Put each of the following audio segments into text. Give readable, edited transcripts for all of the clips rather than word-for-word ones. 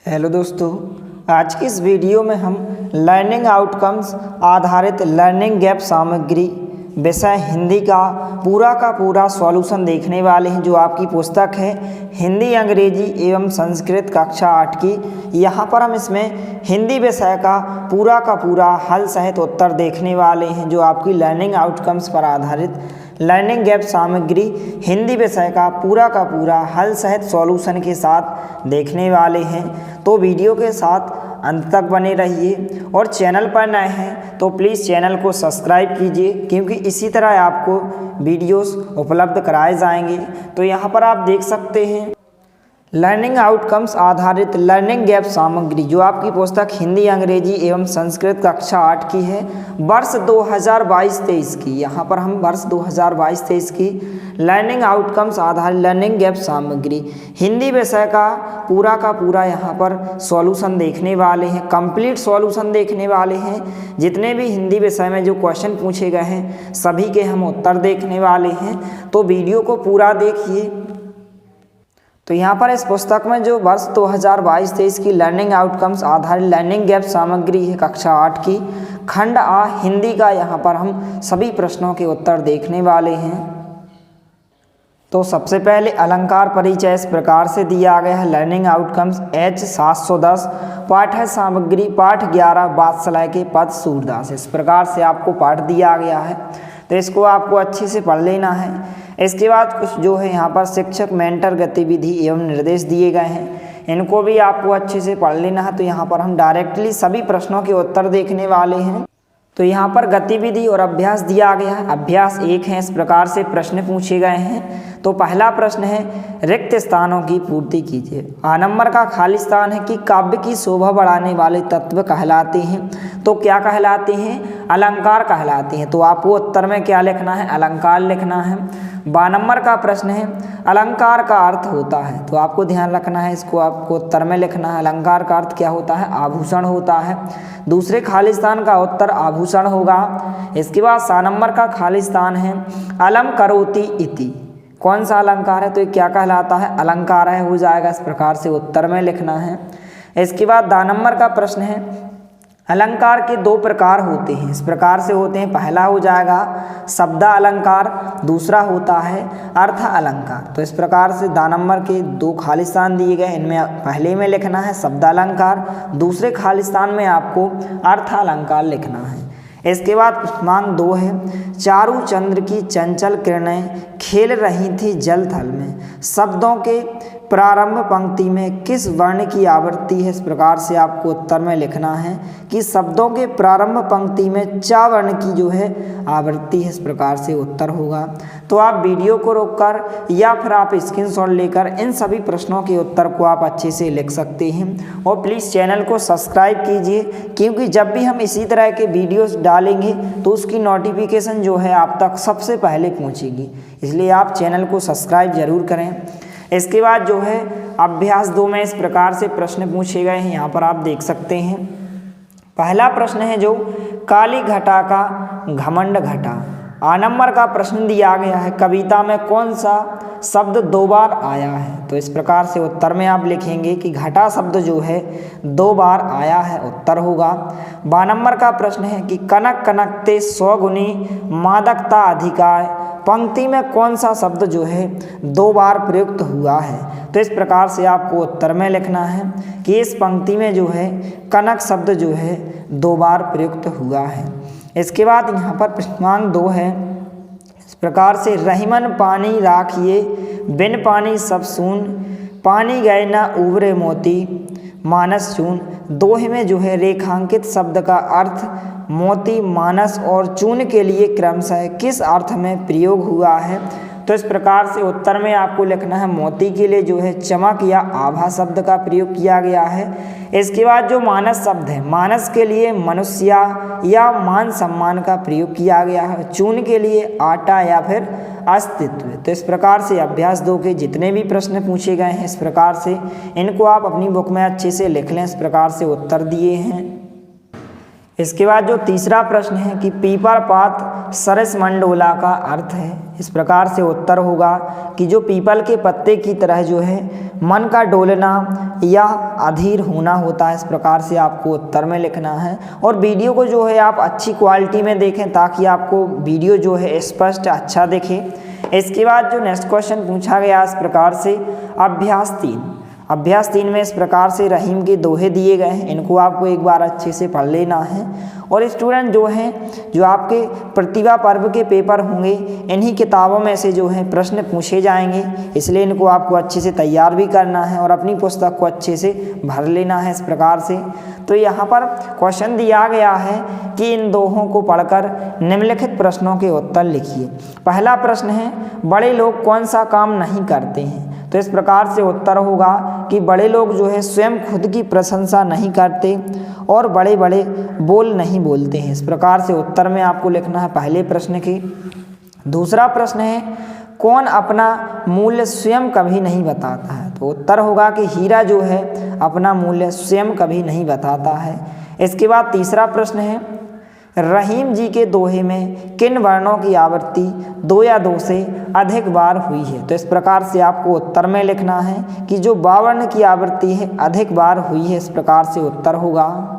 Hello दोस्तों, आज की इस वीडियो में हम लर्निंग आउटकम्स आधारित लर्निंग गैप सामग्री विषय हिंदी का पूरा सॉल्यूशन देखने वाले हैं। जो आपकी पुस्तक है हिंदी अंग्रेजी एवं संस्कृत कक्षा 8 की, यहाँ पर हम इसमें हिंदी विषय का पूरा हल सहित उत्तर देखने वाले हैं। जो आपकी लर्निंग आउटकम्स पर आधारित लर्निंग गैप सामग्री हिंदी विषय का पूरा हल सहित सॉल्यूशन के साथ देखने वाले हैं। तो वीडियो के साथ अंत तक बने रहिए और चैनल पर नए हैं तो प्लीज़ चैनल को सब्सक्राइब कीजिए, क्योंकि इसी तरह आपको वीडियोस उपलब्ध कराए जाएंगे। तो यहाँ पर आप देख सकते हैं लर्निंग आउटकम्स आधारित लर्निंग गैप सामग्री, जो आपकी पुस्तक हिंदी अंग्रेजी एवं संस्कृत कक्षा 8 की है, वर्ष 2022-23 की। यहाँ पर हम वर्ष 2022-23 की लर्निंग आउटकम्स आधारित लर्निंग गैप सामग्री हिंदी विषय का पूरा यहाँ पर सॉल्यूशन देखने वाले हैं, कंप्लीट सॉल्यूशन देखने वाले हैं। जितने भी हिंदी विषय में जो क्वेश्चन पूछे गए हैं सभी के हम उत्तर देखने वाले हैं। तो वीडियो को पूरा देखिए। तो यहाँ पर इस पुस्तक में जो वर्ष 2022-23 की लर्निंग आउटकम्स आधारित लर्निंग गैप सामग्री है कक्षा 8 की, खंड आ हिंदी का, यहाँ पर हम सभी प्रश्नों के उत्तर देखने वाले हैं। तो सबसे पहले अलंकार परिचय इस प्रकार से दिया गया है। लर्निंग आउटकम्स H 710 पाठ्य सामग्री पाठ 11 वात्सल्य के पद सूरदास, इस प्रकार से आपको पाठ दिया गया है। तो इसको आपको अच्छे से पढ़ लेना है। इसके बाद कुछ जो है यहाँ पर शिक्षक मेंटर गतिविधि एवं निर्देश दिए गए हैं, इनको भी आपको अच्छे से पढ़ लेना है। तो यहाँ पर हम डायरेक्टली सभी प्रश्नों के उत्तर देखने वाले हैं। तो यहाँ पर गतिविधि और अभ्यास दिया गया है। अभ्यास 1 है, इस प्रकार से प्रश्न पूछे गए हैं। तो पहला प्रश्न है रिक्त स्थानों की पूर्ति कीजिए। आ नंबर का खाली स्थान है कि काव्य की शोभा बढ़ाने वाले तत्व कहलाते हैं। तो क्या कहलाते हैं? अलंकार कहलाते हैं। तो आपको उत्तर में क्या लिखना है? अलंकार लिखना है। बा नंबर का प्रश्न है अलंकार का अर्थ होता है। तो आपको ध्यान रखना है, इसको आपको उत्तर में लिखना है। अलंकार का अर्थ क्या होता है? आभूषण होता है। दूसरे खाली स्थान का उत्तर आभूषण होगा। इसके बाद सा नंबर का खाली स्थान है अलम करोति इति। कौन सा अलंकार है? तो ये क्या कहलाता है? अलंकार है, हो जाएगा। इस प्रकार से उत्तर में लिखना है। इसके बाद दा नंबर का प्रश्न है अलंकार के 2 प्रकार होते हैं, इस प्रकार से होते हैं। पहला हो जाएगा शब्द अलंकार, दूसरा होता है अर्थ अलंकार। तो इस प्रकार से दा नंबर के 2 खाली स्थान दिए गए, इनमें पहले में लिखना है शब्द अलंकार, दूसरे खाली स्थान में आपको अर्थ अलंकार लिखना है। इसके बाद क्रमांक 2 है चारू चंद्र की चंचल किरणें खेल रही थी जल थल में, शब्दों के प्रारंभ पंक्ति में किस वर्ण की आवृत्ति है? इस प्रकार से आपको उत्तर में लिखना है कि शब्दों के प्रारंभ पंक्ति में चा वर्ण की जो है आवृत्ति है। इस प्रकार से उत्तर होगा। तो आप वीडियो को रोककर या फिर आप स्क्रीनशॉट लेकर इन सभी प्रश्नों के उत्तर को आप अच्छे से लिख सकते हैं। और प्लीज़ चैनल को सब्सक्राइब कीजिए, क्योंकि जब भी हम इसी तरह के वीडियोस डालेंगे तो उसकी नोटिफिकेशन जो है आप तक सबसे पहले पहुँचेगी, इसलिए आप चैनल को सब्सक्राइब जरूर करें। इसके बाद जो है अभ्यास 2 में इस प्रकार से प्रश्न पूछे गए हैं, यहाँ पर आप देख सकते हैं। पहला प्रश्न है जो काली घटा का घमंड घटा। आ नंबर का प्रश्न दिया गया है कविता में कौन सा शब्द 2 बार आया है? तो इस प्रकार से उत्तर में आप लिखेंगे कि घटा शब्द जो है 2 बार आया है, उत्तर होगा। बा नंबर का प्रश्न है कि कनक कनकते 100 गुनी मादकता अधिकाय, पंक्ति में कौन सा शब्द जो है 2 बार प्रयुक्त हुआ है? तो इस प्रकार से आपको उत्तर में लिखना है कि इस पंक्ति में जो है कनक शब्द जो है 2 बार प्रयुक्त हुआ है। इसके बाद यहाँ पर क्रमांक 2 है, इस प्रकार से रहीमन पानी राखिए बिन पानी सब सून, पानी गए ना उबरे मोती मानस चून। दोहे में जो है रेखांकित शब्द का अर्थ मोती, मानस और चून के लिए क्रमशः किस अर्थ में प्रयोग हुआ है? तो इस प्रकार से उत्तर में आपको लिखना है मोती के लिए जो है चमक या आभा शब्द का प्रयोग किया गया है। इसके बाद जो मानस शब्द है, मानस के लिए मनुष्य या मान सम्मान का प्रयोग किया गया है। चून के लिए आटा या फिर अस्तित्व। तो इस प्रकार से अभ्यास 2 के जितने भी प्रश्न पूछे गए हैं इस प्रकार से इनको आप अपनी बुक में अच्छे से लिख लें। इस प्रकार से उत्तर दिए हैं। इसके बाद जो तीसरा प्रश्न है कि पीपर पात सरस मंडोला का अर्थ है। इस प्रकार से उत्तर होगा कि जो पीपल के पत्ते की तरह जो है मन का डोलना या अधीर होना होता है। इस प्रकार से आपको उत्तर में लिखना है और वीडियो को जो है आप अच्छी क्वालिटी में देखें ताकि आपको वीडियो जो है स्पष्ट अच्छा दिखे। इसके बाद जो नेक्स्ट क्वेश्चन पूछा गया इस प्रकार से अभ्यास 3 में इस प्रकार से रहीम के दोहे दिए गए हैं। इनको आपको एक बार अच्छे से पढ़ लेना है और स्टूडेंट जो हैं जो आपके प्रतिभा पर्व के पेपर होंगे इन्हीं किताबों में से जो है प्रश्न पूछे जाएंगे, इसलिए इनको आपको अच्छे से तैयार भी करना है और अपनी पुस्तक को अच्छे से भर लेना है। इस प्रकार से तो यहाँ पर क्वेश्चन दिया गया है कि इन दोहों को पढ़कर निम्नलिखित प्रश्नों के उत्तर लिखिए। पहला प्रश्न है बड़े लोग कौन सा काम नहीं करते हैं। तो इस प्रकार से उत्तर होगा कि बड़े लोग जो है स्वयं खुद की प्रशंसा नहीं करते और बड़े बड़े बोल नहीं बोलते हैं। इस प्रकार से उत्तर में आपको लिखना है पहले प्रश्न के। दूसरा प्रश्न है कौन अपना मूल्य स्वयं कभी नहीं बताता है। तो उत्तर होगा कि हीरा जो है अपना मूल्य स्वयं कभी नहीं बताता है। इसके बाद तीसरा प्रश्न है रहीम जी के दोहे में किन वर्णों की आवृत्ति 2 या 2 से अधिक बार हुई है। तो इस प्रकार से आपको उत्तर में लिखना है कि जो बावर्ण की आवृत्ति है अधिक बार हुई है। इस प्रकार से उत्तर होगा।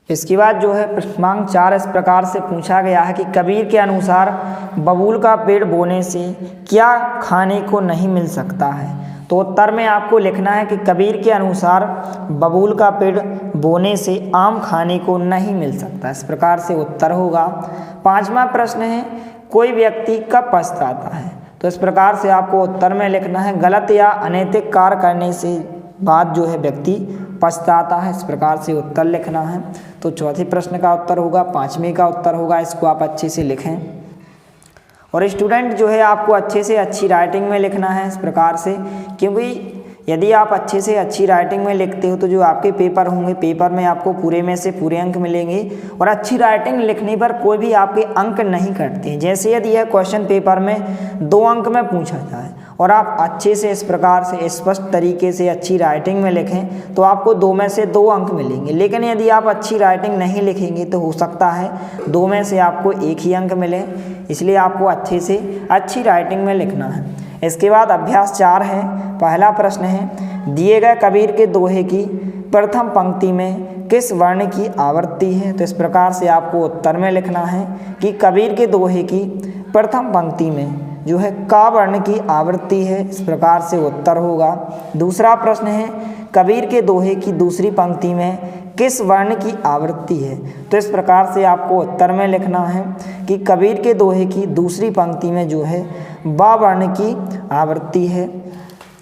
इसके बाद जो है प्रश्नांक 4 इस प्रकार से पूछा गया है कि कबीर के अनुसार बबूल का पेड़ बोने से क्या खाने को नहीं मिल सकता है। तो उत्तर में आपको लिखना है कि कबीर के अनुसार बबूल का पेड़ बोने से आम खाने को नहीं मिल सकता। इस प्रकार से उत्तर होगा। 5वां प्रश्न है कोई व्यक्ति कब पछताता है। तो इस प्रकार से आपको उत्तर में लिखना है गलत या अनैतिक कार्य करने से बाद जो है व्यक्ति पछताता है। इस प्रकार से उत्तर लिखना है। तो चौथे प्रश्न का उत्तर होगा, 5वें का उत्तर होगा, इसको आप अच्छे से लिखें। और स्टूडेंट जो है आपको अच्छे से अच्छी राइटिंग में लिखना है इस प्रकार से, क्योंकि यदि आप अच्छे से अच्छी राइटिंग में लिखते हो तो जो आपके पेपर होंगे पेपर में आपको पूरे में से पूरे अंक मिलेंगे। और अच्छी राइटिंग लिखने पर कोई भी आपके अंक नहीं कटते हैं। जैसे यदि यह क्वेश्चन पेपर में 2 अंक में पूछा जाए और आप अच्छे से इस प्रकार से स्पष्ट तरीके से अच्छी राइटिंग में लिखें तो आपको 2 में से 2 अंक मिलेंगे। लेकिन यदि आप अच्छी राइटिंग नहीं लिखेंगे तो हो सकता है 2 में से आपको 1 ही अंक मिले। इसलिए आपको अच्छे से अच्छी राइटिंग में लिखना है। इसके बाद अभ्यास 4 है। पहला प्रश्न है दिए गए कबीर के दोहे की प्रथम पंक्ति में किस वर्ण की आवृत्ति है। तो इस प्रकार से आपको उत्तर में लिखना है कि कबीर के दोहे की प्रथम पंक्ति में जो है का वर्ण की आवृत्ति है। इस प्रकार से उत्तर होगा। दूसरा प्रश्न है कबीर के दोहे की दूसरी पंक्ति में किस वर्ण की आवृत्ति है। तो इस प्रकार से आपको उत्तर में लिखना है कि कबीर के दोहे की दूसरी पंक्ति में जो है बा वर्ण की आवृत्ति है।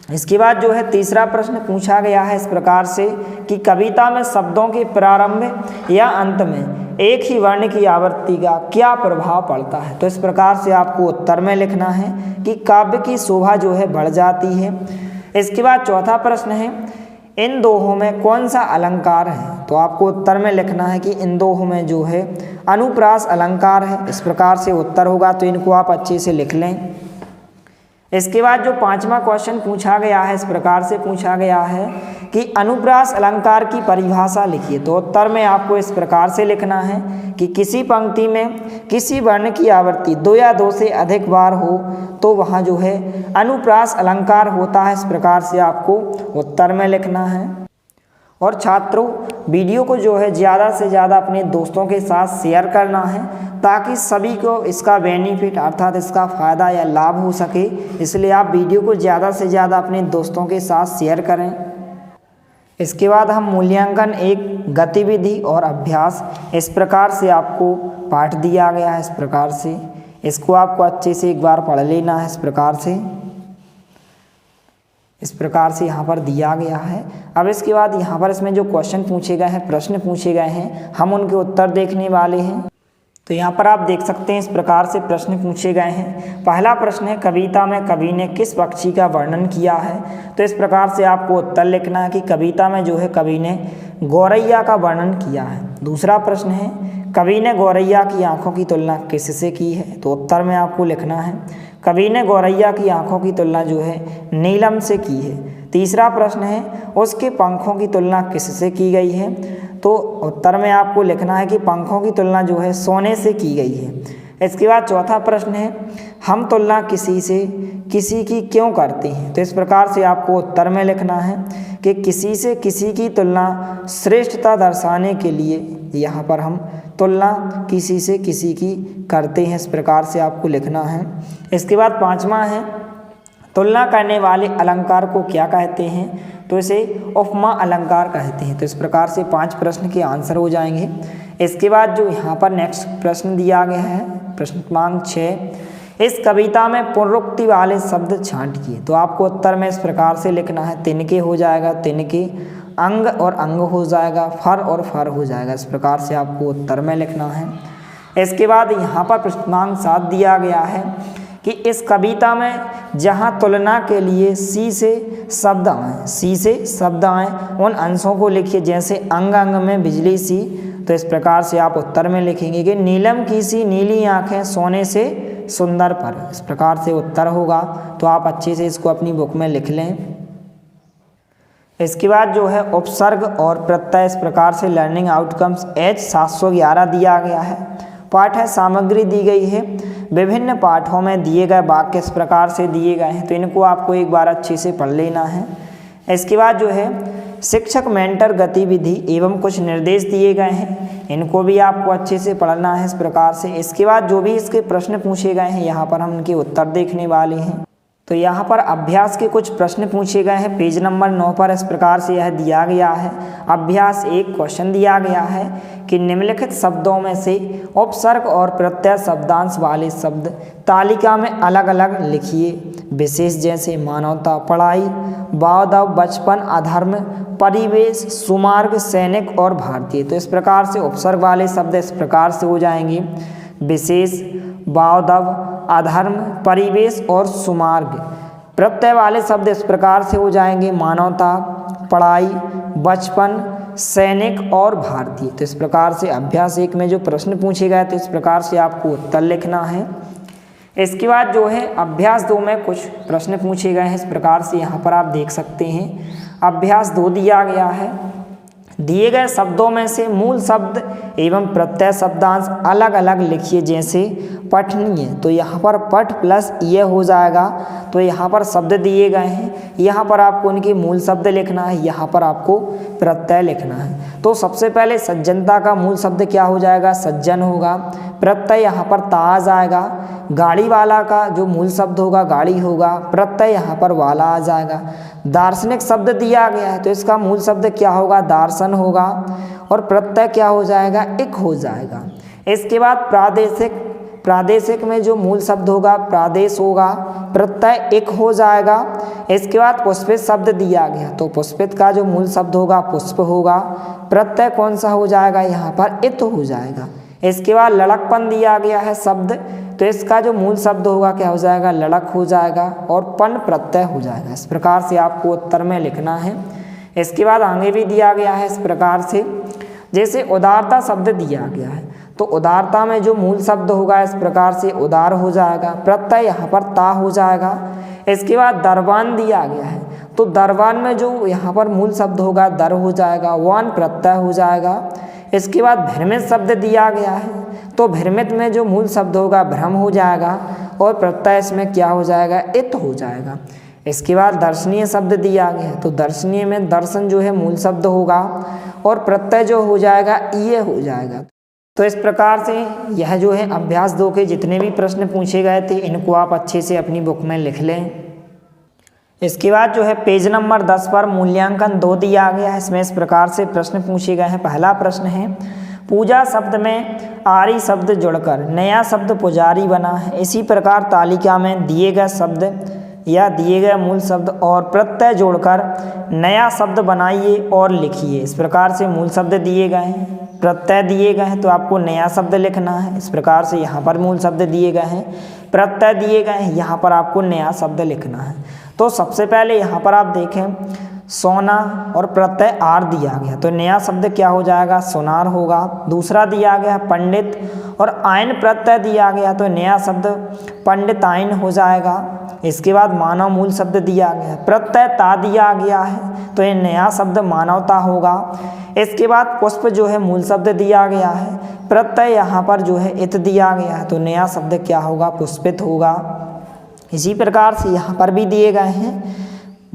इसके बाद जो है तीसरा प्रश्न पूछा गया है इस प्रकार से कि कविता में शब्दों के प्रारंभ या अंत में एक ही वर्ण की आवृत्ति का क्या प्रभाव पड़ता है। तो इस प्रकार से आपको उत्तर में लिखना है कि काव्य की शोभा जो है बढ़ जाती है। इसके बाद चौथा प्रश्न है इन दोहों में कौन सा अलंकार है। तो आपको उत्तर में लिखना है कि इन दोहों में जो है अनुप्रास अलंकार है। इस प्रकार से उत्तर होगा। तो इनको आप अच्छे से लिख लें। इसके बाद जो 5वां क्वेश्चन पूछा गया है इस प्रकार से पूछा गया है कि अनुप्रास अलंकार की परिभाषा लिखिए। तो उत्तर में आपको इस प्रकार से लिखना है कि किसी पंक्ति में किसी वर्ण की आवृत्ति 2 या 2 से अधिक बार हो तो वहाँ जो है अनुप्रास अलंकार होता है। इस प्रकार से आपको उत्तर में लिखना है। और छात्रों वीडियो को जो है ज़्यादा से ज़्यादा अपने दोस्तों के साथ शेयर करना है ताकि सभी को इसका बेनिफिट अर्थात इसका फ़ायदा या लाभ हो सके। इसलिए आप वीडियो को ज़्यादा से ज़्यादा अपने दोस्तों के साथ शेयर करें। इसके बाद हम मूल्यांकन 1 गतिविधि और अभ्यास इस प्रकार से आपको पाठ दिया गया है। इस प्रकार से इसको आपको अच्छे से एक बार पढ़ लेना है। इस प्रकार से यहाँ पर दिया गया है। अब इसके बाद यहाँ पर इसमें जो क्वेश्चन पूछे गए हैं प्रश्न पूछे गए हैं हम उनके उत्तर देखने वाले हैं। तो यहाँ पर आप देख सकते हैं इस प्रकार से प्रश्न पूछे गए हैं। पहला प्रश्न है कविता में कवि ने किस पक्षी का वर्णन किया है। तो इस प्रकार से आपको उत्तर लिखना है कि कविता में जो है कवि ने गौरैया का वर्णन किया है। दूसरा प्रश्न है कवि ने गौरैया की आँखों की तुलना किससे की है। तो उत्तर में आपको लिखना है कवि ने गौरैया की आँखों की तुलना जो है नीलम से की है। तीसरा प्रश्न है उसके पंखों की तुलना किससे की गई है। तो उत्तर में आपको लिखना है कि पंखों की तुलना जो है सोने से की गई है। इसके बाद चौथा प्रश्न है, हम तुलना किसी से किसी की क्यों करते हैं? तो इस प्रकार से आपको उत्तर में लिखना है कि किसी से किसी की तुलना श्रेष्ठता दर्शाने के लिए यहाँ पर हम तुलना किसी से किसी की करते हैं, इस प्रकार से आपको लिखना है। इसके बाद पांचवा है, तुलना करने वाले अलंकार को क्या कहते हैं? तो इसे उपमा अलंकार कहते हैं। तो इस प्रकार से 5 प्रश्न के आंसर हो जाएंगे। इसके बाद जो यहाँ पर नेक्स्ट प्रश्न दिया गया है, प्रश्न क्रमांक 6, इस कविता में पुनरुक्ति वाले शब्द छांटिए। तो आपको उत्तर में इस प्रकार से लिखना है, तिनके हो जाएगा, तिनके, अंग और अंग हो जाएगा, फर और फर हो जाएगा। इस प्रकार से आपको उत्तर में लिखना है। इसके बाद यहाँ पर प्रश्न क्रमांक 7 दिया गया है कि इस कविता में जहाँ तुलना के लिए सी से शब्द आए उन अंशों को लिखिए, जैसे अंग अंग में बिजली सी। तो इस प्रकार से आप उत्तर में लिखेंगे कि नीलम की सी नीली आंखें सोने से सुंदर पर। इस प्रकार से उत्तर होगा। तो आप अच्छे से इसको अपनी बुक में लिख लें। इसके बाद जो है उपसर्ग और प्रत्यय, इस प्रकार से लर्निंग आउटकम्स H 711 दिया गया है। पाठ है, सामग्री दी गई है, विभिन्न पाठों में दिए गए वाक्य इस प्रकार से दिए गए हैं, तो इनको आपको एक बार अच्छे से पढ़ लेना है। इसके बाद जो है शिक्षक मेंटर गतिविधि एवं कुछ निर्देश दिए गए हैं, इनको भी आपको अच्छे से पढ़ना है इस प्रकार से। इसके बाद जो भी इसके प्रश्न पूछे गए हैं, यहाँ पर हम इनके उत्तर देखने वाले हैं। तो यहाँ पर अभ्यास के कुछ प्रश्न पूछे गए हैं, पेज नंबर 9 पर इस प्रकार से यह दिया गया है। अभ्यास 1 क्वेश्चन दिया गया है कि निम्नलिखित शब्दों में से उपसर्ग और प्रत्यय शब्दांश वाले शब्द तालिका में अलग अलग लिखिए। विशेष जैसे मानवता, पढ़ाई, वादव, बचपन, अधर्म, परिवेश, सुमार्ग, सैनिक और भारतीय। तो इस प्रकार से उपसर्ग वाले शब्द इस प्रकार से हो जाएंगे, विशेष, वादव, अधर्म, परिवेश और सुमार्ग। प्रत्यय वाले शब्द इस प्रकार से हो जाएंगे, मानवता, पढ़ाई, बचपन, सैनिक और भारतीय। तो इस प्रकार से अभ्यास 1 में जो प्रश्न पूछे गए तो इस प्रकार से आपको उत्तर लिखना है। इसके बाद जो है अभ्यास 2 में कुछ प्रश्न पूछे गए हैं, इस प्रकार से यहाँ पर आप देख सकते हैं। अभ्यास 2 दिया गया है, दिए गए शब्दों में से मूल शब्द एवं प्रत्यय शब्दांश अलग अलग लिखिए, जैसे पठनीय। तो यहाँ पर पठ प्लस ये हो जाएगा। तो यहाँ पर शब्द दिए गए हैं, यहाँ पर आपको उनके मूल शब्द लिखना है, यहाँ पर आपको प्रत्यय लिखना है। तो सबसे पहले सज्जनता का मूल शब्द क्या हो जाएगा? सज्जन होगा। प्रत्यय यहाँ पर ता आ जाएगा। गाड़ी वाला का जो मूल शब्द होगा गाड़ी होगा, प्रत्यय यहाँ पर वाला आ जाएगा। दार्शनिक शब्द दिया गया है तो इसका मूल शब्द क्या होगा? दार्शन होगा और प्रत्यय क्या हो जाएगा? इक हो जाएगा। इसके बाद प्रादेशिक में जो मूल शब्द होगा प्रादेश होगा, प्रत्यय एक हो जाएगा। इसके बाद पुष्पित शब्द दिया गया तो पुष्पित का जो मूल शब्द होगा पुष्प होगा, प्रत्यय कौन सा हो जाएगा? यहाँ पर इत हो जाएगा। इसके बाद लड़कपन दिया गया है शब्द, तो इसका जो मूल शब्द होगा क्या हो जाएगा? लड़क हो जाएगा और पन प्रत्यय हो जाएगा। इस प्रकार से आपको उत्तर में लिखना है। इसके बाद आगे भी दिया गया है इस प्रकार से, जैसे उदारता शब्द दिया गया है तो उदारता में जो मूल शब्द होगा इस प्रकार से उदार हो जाएगा, प्रत्यय यहाँ पर ता हो जाएगा। इसके बाद दरबान दिया गया है तो दरबान में जो यहाँ पर मूल शब्द होगा दर हो जाएगा, वान प्रत्यय हो जाएगा। इसके बाद भ्रमित शब्द दिया गया है तो भ्रमित में जो मूल शब्द होगा भ्रम हो जाएगा और प्रत्यय इसमें क्या हो जाएगा? इत हो जाएगा। इसके बाद दर्शनीय शब्द दिया गया है तो दर्शनीय में दर्शन जो है मूल शब्द होगा और प्रत्यय जो हो जाएगा ये हो जाएगा। तो इस प्रकार से यह जो है अभ्यास 2 के जितने भी प्रश्न पूछे गए थे इनको आप अच्छे से अपनी बुक में लिख लें। इसके बाद जो है पेज नंबर 10 पर मूल्यांकन 2 दिया गया है, इसमें इस प्रकार से प्रश्न पूछे गए हैं। पहला प्रश्न है, पूजा शब्द में आरी शब्द जुड़कर नया शब्द पुजारी बना है। इसी प्रकार तालिका में दिए गए शब्द या दिए गए मूल शब्द और प्रत्यय जोड़कर नया शब्द बनाइए और लिखिए। इस प्रकार से मूल शब्द दिए गए हैं, प्रत्यय दिए गए हैं तो आपको नया शब्द लिखना है। इस प्रकार से यहाँ पर मूल शब्द दिए गए हैं, प्रत्यय दिए गए हैं, यहाँ पर आपको नया शब्द लिखना है। तो सबसे पहले यहाँ पर आप देखें सोना और प्रत्यय आर दिया गया, तो नया शब्द क्या हो जाएगा, सोनार होगा। दूसरा दिया गया पंडित और आयन प्रत्यय दिया गया, तो नया शब्द पंडितायन हो जाएगा। इसके बाद मानव मूल शब्द दिया गया, प्रत्यय ता दिया गया है, तो ये नया शब्द मानवता होगा। इसके बाद पुष्प जो है मूल शब्द दिया गया है, प्रत्यय यहाँ पर जो है इत दिया गया है, तो नया शब्द क्या होगा, पुष्पित होगा। इसी प्रकार से यहाँ पर भी दिए गए हैं,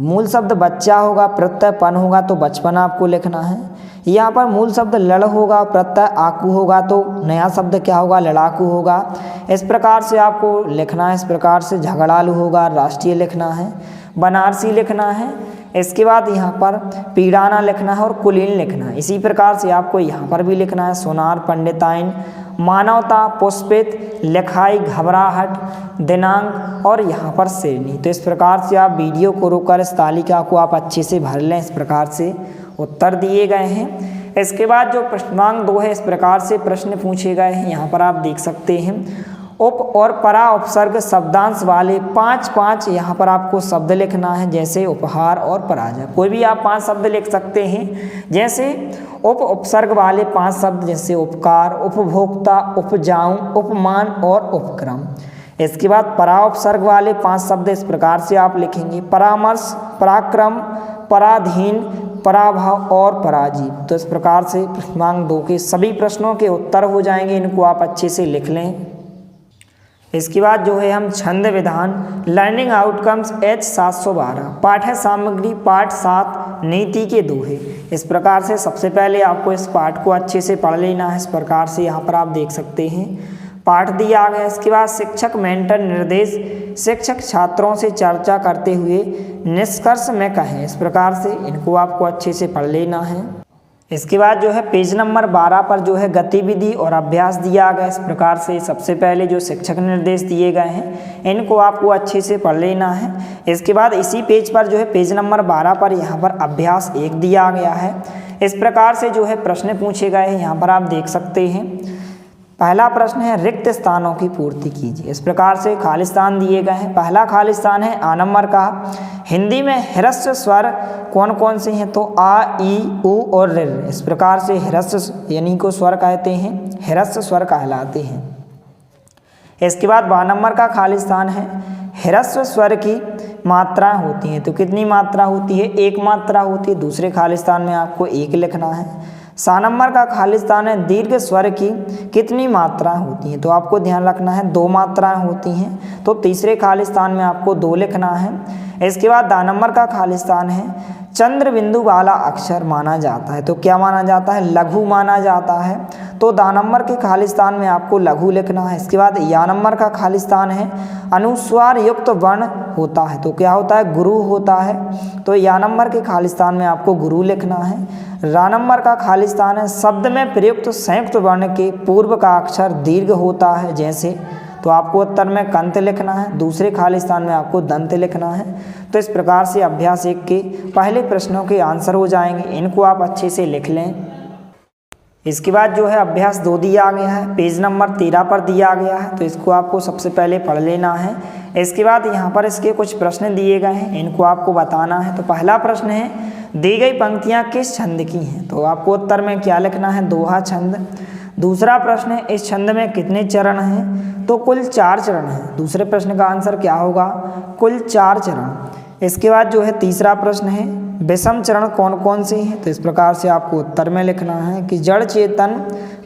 मूल शब्द बच्चा होगा, प्रत्यय पन होगा, तो बचपन आपको लिखना है। यहाँ पर मूल शब्द लड़ होगा, प्रत्यय आकू होगा, तो नया शब्द क्या होगा, लड़ाकू होगा। इस प्रकार से आपको लिखना है। इस प्रकार से झगड़ालू होगा, राष्ट्रीय लिखना है, बनारसी लिखना है। इसके बाद यहाँ पर पीड़ाना लिखना है और कुलीन लिखना है। इसी प्रकार से आपको यहाँ पर भी लिखना है, सोनार, पंडितायन, मानवता, पुष्पित, लिखाई, घबराहट, दिनांक और यहाँ पर शेरनी। तो इस प्रकार से आप वीडियो को रोककर इस तालिका को आप अच्छे से भर लें। इस प्रकार से उत्तर दिए गए हैं। इसके बाद जो प्रश्नांक 2 है, इस प्रकार से प्रश्न पूछे गए हैं। यहाँ पर आप देख सकते हैं, उप और परा उपसर्ग शब्दांश वाले 5 यहाँ पर आपको शब्द लिखना है, जैसे उपहार और पराजय। कोई भी आप 5 शब्द लिख सकते हैं, जैसे उपसर्ग वाले 5 शब्द, जैसे उपकार, उपभोक्ता, उपजाऊ, उपमान और उपक्रम। इसके बाद परा उपसर्ग वाले 5 शब्द इस प्रकार से आप लिखेंगे, परामर्श, पराक्रम, पराधीन, पराभव और पराजीव। तो इस प्रकार से प्रश्नांक 2 के सभी प्रश्नों के उत्तर हो जाएंगे। इनको आप अच्छे से लिख लें। इसके बाद जो है हम छंद विधान लर्निंग आउटकम्स H712 पाठ्य सामग्री पाठ 7 नीति के दोहे। इस प्रकार से सबसे पहले आपको इस पाठ को अच्छे से पढ़ लेना है। इस प्रकार से यहाँ पर आप देख सकते हैं, पाठ दिया गया। इसके बाद शिक्षक मेंटर निर्देश, शिक्षक छात्रों से चर्चा करते हुए निष्कर्ष में कहें। इस प्रकार से इनको आपको अच्छे से पढ़ लेना है। इसके बाद जो है पेज नंबर 12 पर जो है गतिविधि और अभ्यास दिया गया। इस प्रकार से सबसे पहले जो शिक्षक निर्देश दिए गए हैं, इनको आपको अच्छे से पढ़ लेना है। इसके बाद इसी पेज पर जो है पेज नंबर 12 पर यहाँ पर अभ्यास 1 दिया गया है। इस प्रकार से जो है प्रश्न पूछे गए हैं, यहाँ पर आप देख सकते हैं। पहला प्रश्न है, रिक्त स्थानों की पूर्ति कीजिए। इस प्रकार से खालिस्तान दिए गए हैं। पहला खालिस्तान है आ नंबर का। हिंदी में ह्रस्व स्वर कौन कौन से हैं, तो आ, ई, उ और ऋ। इस प्रकार से ह्रस्व यानी को स्वर कहते हैं, ह्रस्व स्वर कहलाते हैं। इसके बाद बा नंबर का खालिस्तान है, ह्रस्व स्वर की मात्रा होती है, तो कितनी मात्रा होती है, 1 मात्रा होती है। दूसरे खालिस्तान में आपको 1 लिखना है। सा नंबर का खालिस्तान है, दीर्घ स्वर की कितनी मात्रा होती हैं, तो आपको ध्यान रखना है 2 मात्राएं होती हैं, तो तीसरे खालिस्तान में आपको 2 लिखना है। इसके बाद दा नंबर का खालिस्तान है, चंद्र बिंदु वाला अक्षर माना जाता है, तो क्या माना जाता है, लघु माना जाता है, तो दा नंबर के खालिस्तान में आपको लघु लिखना है। इसके बाद या नंबर का खालिस्तान है, अनुस्वार युक्त वर्ण होता है, तो क्या होता है, गुरु होता है, तो या नंबर के खालिस्तान में आपको गुरु लिखना है। रा नंबर का खालिस्तान है, शब्द में प्रयुक्त संयुक्त वर्ण के पूर्व का अक्षर दीर्घ होता है, जैसे, तो आपको उत्तर में कंत लिखना है। दूसरे खालिस्तान में आपको दंत लिखना है। तो इस प्रकार से अभ्यास 1 के पहले प्रश्नों के आंसर हो जाएंगे। इनको आप अच्छे से लिख लें। इसके बाद जो है अभ्यास 2 दिया गया है, पेज नंबर 13 पर दिया गया है, तो इसको आपको सबसे पहले पढ़ लेना है। इसके बाद यहाँ पर इसके कुछ प्रश्न दिए गए हैं, इनको आपको बताना है। तो पहला प्रश्न है, दी गई पंक्तियाँ किस छंद की हैं, तो आपको उत्तर में क्या लिखना है, दोहा छंद। दूसरा प्रश्न है, इस छंद में कितने चरण हैं, तो कुल 4 चरण हैं। दूसरे प्रश्न का आंसर क्या होगा, कुल 4 चरण। इसके बाद जो है तीसरा प्रश्न है, विषम चरण कौन कौन से हैं, तो इस प्रकार से आपको उत्तर में लिखना है कि जड़ चेतन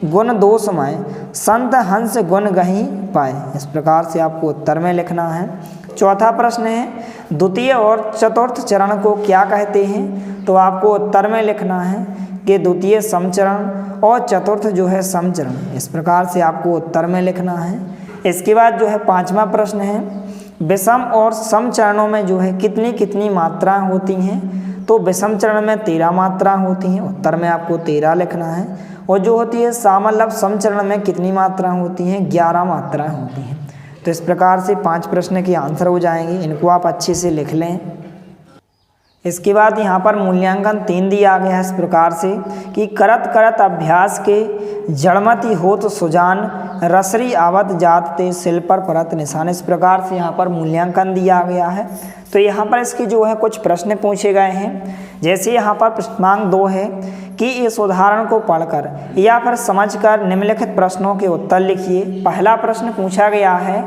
गुण दोषमय संत हंस गुण गहीं पाए। इस प्रकार से आपको उत्तर में लिखना है। चौथा प्रश्न है, द्वितीय और चतुर्थ चरण को क्या कहते हैं, तो आपको उत्तर में लिखना है कि द्वितीय समचरण और चतुर्थ जो है समचरण। इस प्रकार से आपको उत्तर में लिखना है। इसके बाद जो है 5वां प्रश्न है, विषम और सम चरणों में जो है कितनी कितनी मात्राएं होती हैं, तो विषम चरण में 13 मात्राएं होती हैं, उत्तर में आपको 13 लिखना है। और जो होती है सामल्लभ सम चरण में कितनी मात्राएं होती हैं, 11 मात्राएं होती हैं। तो इस प्रकार से 5 प्रश्न के आंसर हो जाएंगे। इनको आप अच्छे से लिख लें। इसके बाद यहाँ पर मूल्यांकन 3 दिया गया है इस प्रकार से कि करत करत अभ्यास के जड़मति होत सुजान रसरी आवत जात ते सिल पर परत निशान। इस प्रकार से यहाँ पर मूल्यांकन दिया गया है। तो यहाँ पर इसके जो है कुछ प्रश्न पूछे गए हैं। जैसे यहाँ पर प्रश्नांक 2 है कि इस उदाहरण को पढ़कर या फिर समझकर निम्नलिखित प्रश्नों के उत्तर लिखिए। पहला प्रश्न पूछा गया है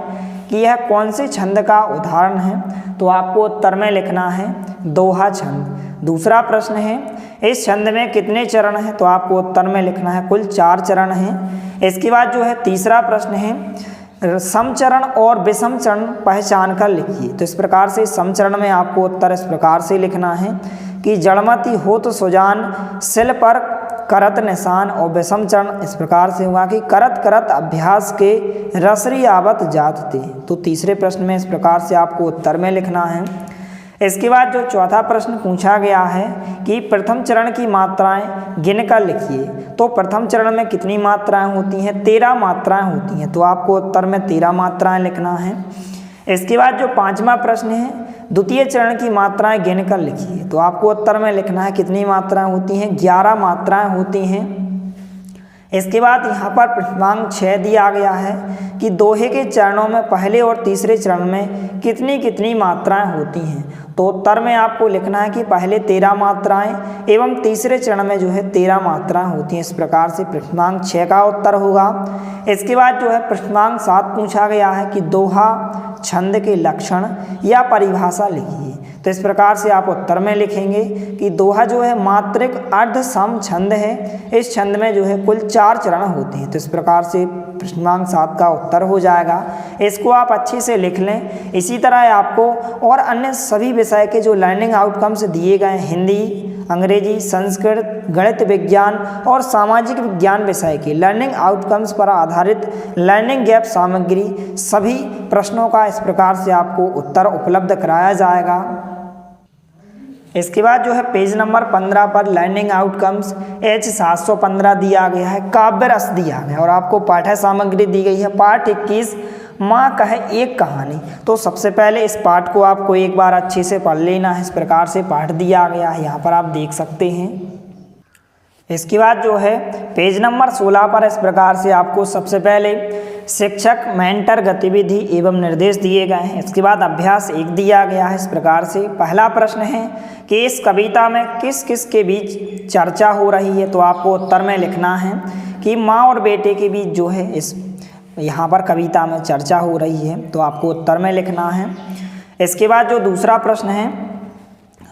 कि यह कौन से छंद का उदाहरण है, तो आपको उत्तर में लिखना है दोहा छंद। दूसरा प्रश्न है इस छंद में कितने चरण हैं, तो आपको उत्तर में लिखना है कुल 4 चरण हैं। इसके बाद जो है तीसरा प्रश्न है समचरण और विषम चरण पहचान कर लिखिए। तो इस प्रकार से समचरण में आपको उत्तर इस प्रकार से लिखना है कि जड़मति होत सुजान सिल पर करत निशान, और विषम चरण इस प्रकार से होगा कि करत करत अभ्यास के रसरी आवत जात ते। तो तीसरे प्रश्न में इस प्रकार से आपको उत्तर में लिखना है। इसके बाद जो चौथा प्रश्न पूछा गया है कि प्रथम चरण की मात्राएं गिनकर लिखिए। तो प्रथम चरण में कितनी मात्राएं होती हैं, 13 मात्राएं होती हैं। तो आपको उत्तर में 13 मात्राएं लिखना है। इसके बाद जो 5वां प्रश्न है द्वितीय चरण की मात्राएं गिनकर लिखिए। तो आपको उत्तर में लिखना है कितनी मात्राएं होती हैं, 11 मात्राएं होती हैं। इसके बाद यहाँ पर प्रश्नांक 6 दिया गया है कि दोहे के चरणों में पहले और तीसरे चरण में कितनी कितनी मात्राएं होती हैं। तो उत्तर में आपको लिखना है कि पहले 13 मात्राएं एवं तीसरे चरण में जो है 13 मात्राएं होती हैं। इस प्रकार से प्रश्नांक 6 का उत्तर होगा। इसके बाद जो है प्रश्नांक 7 पूछा गया है कि दोहा छंद के लक्षण या परिभाषा लिखिए। तो इस प्रकार से आप उत्तर में लिखेंगे कि दोहा जो है मात्रिक अर्ध सम छंद है। इस छंद में जो है कुल 4 चरण होते हैं। तो इस प्रकार से प्रश्नांक 7 का उत्तर हो जाएगा। इसको आप अच्छे से लिख लें। इसी तरह आपको और अन्य सभी विषय के जो लर्निंग आउटकम्स दिए गए हैं, हिंदी, अंग्रेजी, संस्कृत, गणित, विज्ञान और सामाजिक विज्ञान विषय के लर्निंग आउटकम्स पर आधारित लर्निंग गैप सामग्री सभी प्रश्नों का इस प्रकार से आपको उत्तर उपलब्ध कराया जाएगा। इसके बाद जो है पेज नंबर 15 पर लर्निंग आउटकम्स H715 दिया गया है, काव्य रस दिया गया और आपको पाठ्य सामग्री दी गई है। पाठ 21 माँ कहे एक कहानी। तो सबसे पहले इस पाठ को आपको एक बार अच्छे से पढ़ लेना है। इस प्रकार से पाठ दिया गया है, यहाँ पर आप देख सकते हैं। इसके बाद जो है पेज नंबर 16 पर इस प्रकार से आपको सबसे पहले शिक्षक मेंटर गतिविधि एवं निर्देश दिए गए हैं। इसके बाद अभ्यास 1 दिया गया है। इस प्रकार से पहला प्रश्न है कि इस कविता में किस किस के बीच चर्चा हो रही है। तो आपको उत्तर में लिखना है कि माँ और बेटे के बीच जो है इस यहाँ पर कविता में चर्चा हो रही है। तो आपको उत्तर में लिखना है। इसके बाद जो दूसरा प्रश्न है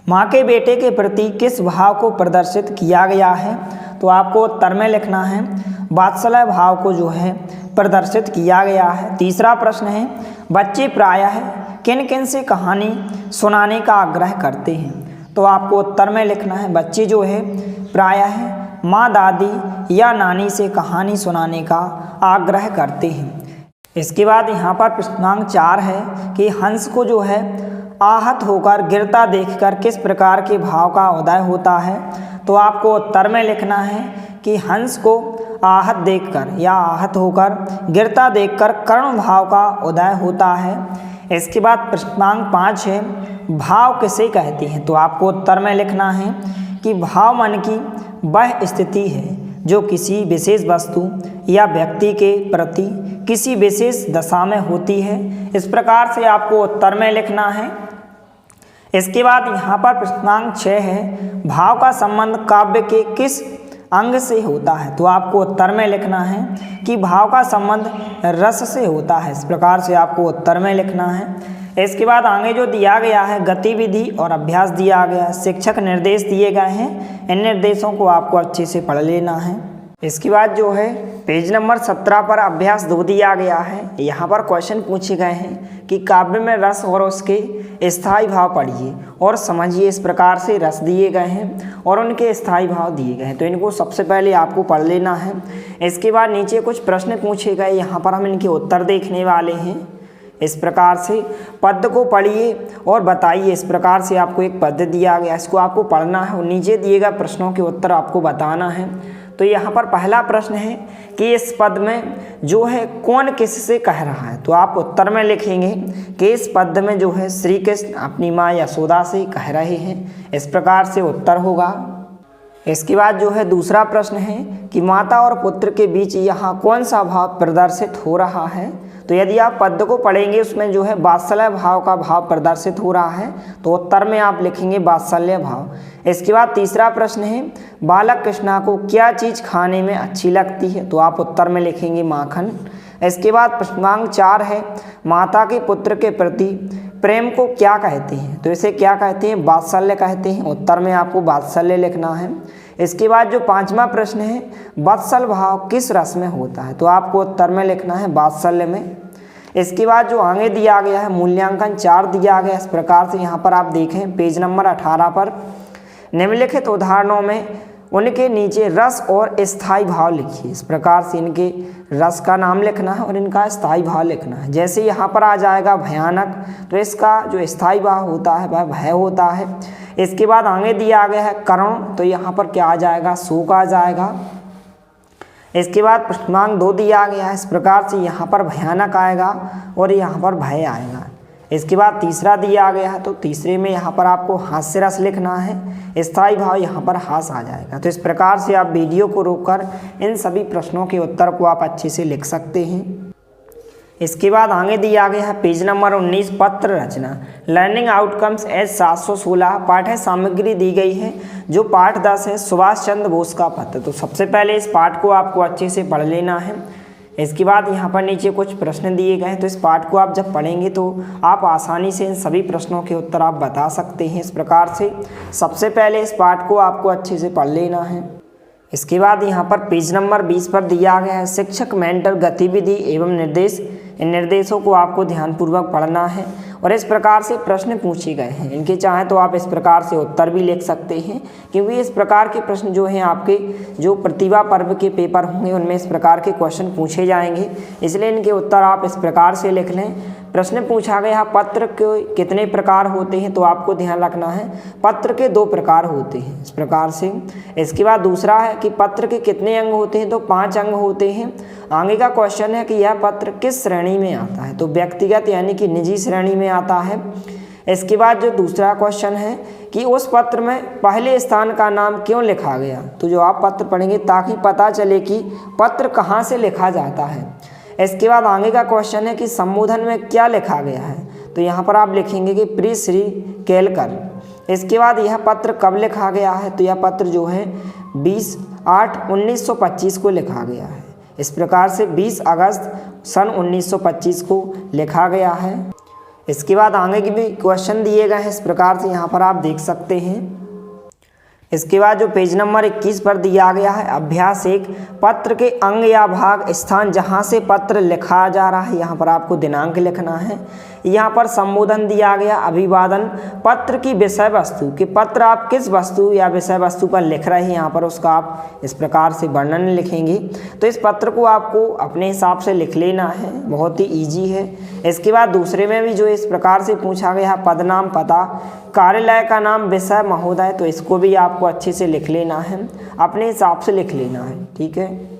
माँ के बेटे के प्रति किस भाव को प्रदर्शित किया गया है। तो आपको उत्तर में लिखना है वात्सल्य भाव को जो है प्रदर्शित किया गया है। तीसरा प्रश्न है बच्चे प्रायः किन किन से कहानी सुनाने का आग्रह करते हैं। तो आपको उत्तर में लिखना है बच्चे जो है प्रायः माँ, दादी या नानी से कहानी सुनाने का आग्रह करते हैं। इसके बाद यहाँ पर प्रश्नांक 4 है कि हंस को जो है आहत होकर गिरता देखकर किस प्रकार के भाव का उदय होता है। तो आपको उत्तर में लिखना है कि हंस को आहत देखकर या आहत होकर गिरता देखकर करुण भाव का उदय होता है। इसके बाद प्रश्नांक 5 है भाव किसे कहते हैं। तो आपको उत्तर में लिखना है कि भाव मन की वह स्थिति है जो किसी विशेष वस्तु या व्यक्ति के प्रति किसी विशेष दशा में होती है। इस प्रकार से आपको उत्तर में लिखना है। इसके बाद यहाँ पर प्रश्नांक 6 है भाव का संबंध काव्य के किस अंग से होता है। तो आपको उत्तर में लिखना है कि भाव का संबंध रस से होता है। इस प्रकार से आपको उत्तर में लिखना है। इसके बाद आगे जो दिया गया है गतिविधि और अभ्यास दिया गया है, शिक्षक निर्देश दिए गए हैं। इन निर्देशों को आपको अच्छे से पढ़ लेना है। इसके बाद जो है पेज नंबर 17 पर अभ्यास 2 दिया गया है। यहाँ पर क्वेश्चन पूछे गए हैं कि काव्य में रस और उसके स्थायी भाव पढ़िए और समझिए। इस प्रकार से रस दिए गए हैं और उनके स्थायी भाव दिए गए हैं। तो इनको सबसे पहले आपको पढ़ लेना है। इसके बाद नीचे कुछ प्रश्न पूछे गए, यहाँ पर हम इनके उत्तर देखने वाले हैं। इस प्रकार से पद्य को पढ़िए और बताइए। इस प्रकार से आपको एक पद्य दिया गया, इसको आपको पढ़ना है और नीचे दिए गए प्रश्नों के उत्तर आपको बताना है। तो यहाँ पर पहला प्रश्न है कि इस पद में जो है कौन किससे कह रहा है, तो आप उत्तर में लिखेंगे कि इस पद में जो है श्री कृष्ण अपनी माँ यशोदा से कह रहे हैं। इस प्रकार से उत्तर होगा। इसके बाद जो है दूसरा प्रश्न है कि माता और पुत्र के बीच यहाँ कौन सा भाव प्रदर्शित हो रहा है, तो यदि आप पद को पढ़ेंगे उसमें जो है वात्सल्य भाव का भाव प्रदर्शित हो रहा है, तो उत्तर में आप लिखेंगे वात्सल्य भाव। इसके बाद तीसरा प्रश्न है बालक कृष्णा को क्या चीज़ खाने में अच्छी लगती है, तो आप उत्तर में लिखेंगे माखन। इसके बाद प्रश्नांक 4 है माता के पुत्र के प्रति प्रेम को क्या कहते हैं, तो इसे क्या कहते हैं, वात्सल्य कहते हैं। उत्तर में आपको वात्सल्य लिखना है। इसके बाद जो पांचवा प्रश्न है वत्सल भाव किस रस में होता है, तो आपको उत्तर में लिखना है वात्सल्य में। इसके बाद जो आगे दिया गया है मूल्यांकन 4 दिया गया इस प्रकार से, यहाँ पर आप देखें पेज नंबर 18 पर निम्नलिखित उदाहरणों में उनके नीचे रस और स्थायी भाव लिखिए। इस प्रकार से इनके रस का नाम लिखना है और इनका स्थायी भाव लिखना है। जैसे यहाँ पर आ जाएगा भयानक, तो इसका जो स्थायी भाव होता है वह भय होता है। इसके बाद आगे दिया गया है करुण, तो यहाँ पर क्या आ जाएगा, शोक आ जाएगा। इसके बाद प्रश्नांक 2 दिया गया है इस प्रकार से, यहाँ पर भयानक आएगा और यहाँ पर भय आएगा। इसके बाद तीसरा दिया गया है, तो तीसरे में यहाँ पर आपको हास्य रस लिखना है, स्थायी भाव यहाँ पर हास आ जाएगा। तो इस प्रकार से आप वीडियो को रोककर इन सभी प्रश्नों के उत्तर को आप अच्छे से लिख सकते हैं। इसके बाद आगे दिया गया है पेज नंबर 19 पत्र रचना लर्निंग आउटकम्स एज 716 पाठ्य सामग्री दी गई है। जो पाठ 10 है सुभाष चंद्र बोस का पत्र, तो सबसे पहले इस पाठ को आपको अच्छे से पढ़ लेना है। इसके बाद यहाँ पर नीचे कुछ प्रश्न दिए गए हैं, तो इस पाठ को आप जब पढ़ेंगे तो आप आसानी से इन सभी प्रश्नों के उत्तर आप बता सकते हैं। इस प्रकार से सबसे पहले इस पाठ को आपको अच्छे से पढ़ लेना है। इसके बाद यहाँ पर पेज नंबर 20 पर दिया गया है शिक्षक मेंटर गतिविधि एवं निर्देश। इन निर्देशों को आपको ध्यानपूर्वक पढ़ना है और इस प्रकार से प्रश्न पूछे गए हैं। इनके चाहे तो आप इस प्रकार से उत्तर भी लिख सकते हैं, क्योंकि इस प्रकार के प्रश्न जो हैं आपके जो प्रतिभा पर्व के पेपर होंगे उनमें इस प्रकार के क्वेश्चन पूछे जाएंगे, इसलिए इनके उत्तर आप इस प्रकार से लिख लें। प्रश्न पूछा गया पत्र के कितने प्रकार होते हैं, तो आपको ध्यान रखना है पत्र के 2 प्रकार होते हैं इस प्रकार से। इसके बाद दूसरा है कि पत्र के कितने अंग होते हैं, तो 5 अंग होते हैं। आगे का क्वेश्चन है कि यह पत्र किस श्रेणी में आता है, तो व्यक्तिगत यानी कि निजी श्रेणी में आता है। इसके बाद जो दूसरा क्वेश्चन है कि उस पत्र में पहले स्थान का नाम क्यों लिखा गया, तो जो आप पत्र पढ़ेंगे ताकि पता चले कि पत्र कहाँ से लिखा जाता है। इसके बाद आगे का क्वेश्चन है कि संबोधन में क्या लिखा गया है, तो यहाँ पर आप लिखेंगे कि प्रिय श्री केलकर। इसके बाद यह पत्र कब लिखा गया है, तो यह पत्र जो है 20/8/1925 को लिखा गया है। इस प्रकार से 20 अगस्त सन 1925 को लिखा गया है। इसके बाद आगे के भी क्वेश्चन दिए गए हैं इस प्रकार से, यहाँ पर आप देख सकते हैं। इसके बाद जो पेज नंबर 21 पर दिया गया है अभ्यास 1 पत्र के अंग या भाग स्थान जहाँ से पत्र लिखा जा रहा है, यहाँ पर आपको दिनांक लिखना है। यहाँ पर संबोधन दिया गया अभिवादन पत्र की विषय वस्तु कि पत्र आप किस वस्तु या विषय वस्तु पर लिख रहे हैं, यहाँ पर उसका आप इस प्रकार से वर्णन लिखेंगे। तो इस पत्र को आपको अपने हिसाब से लिख लेना है, बहुत ही ईजी है। इसके बाद दूसरे में भी जो इस प्रकार से पूछा गया पदनाम पता कार्यालय का नाम विषय महोदय, तो इसको भी आपको अच्छे से लिख लेना है, अपने हिसाब से लिख लेना है, ठीक है।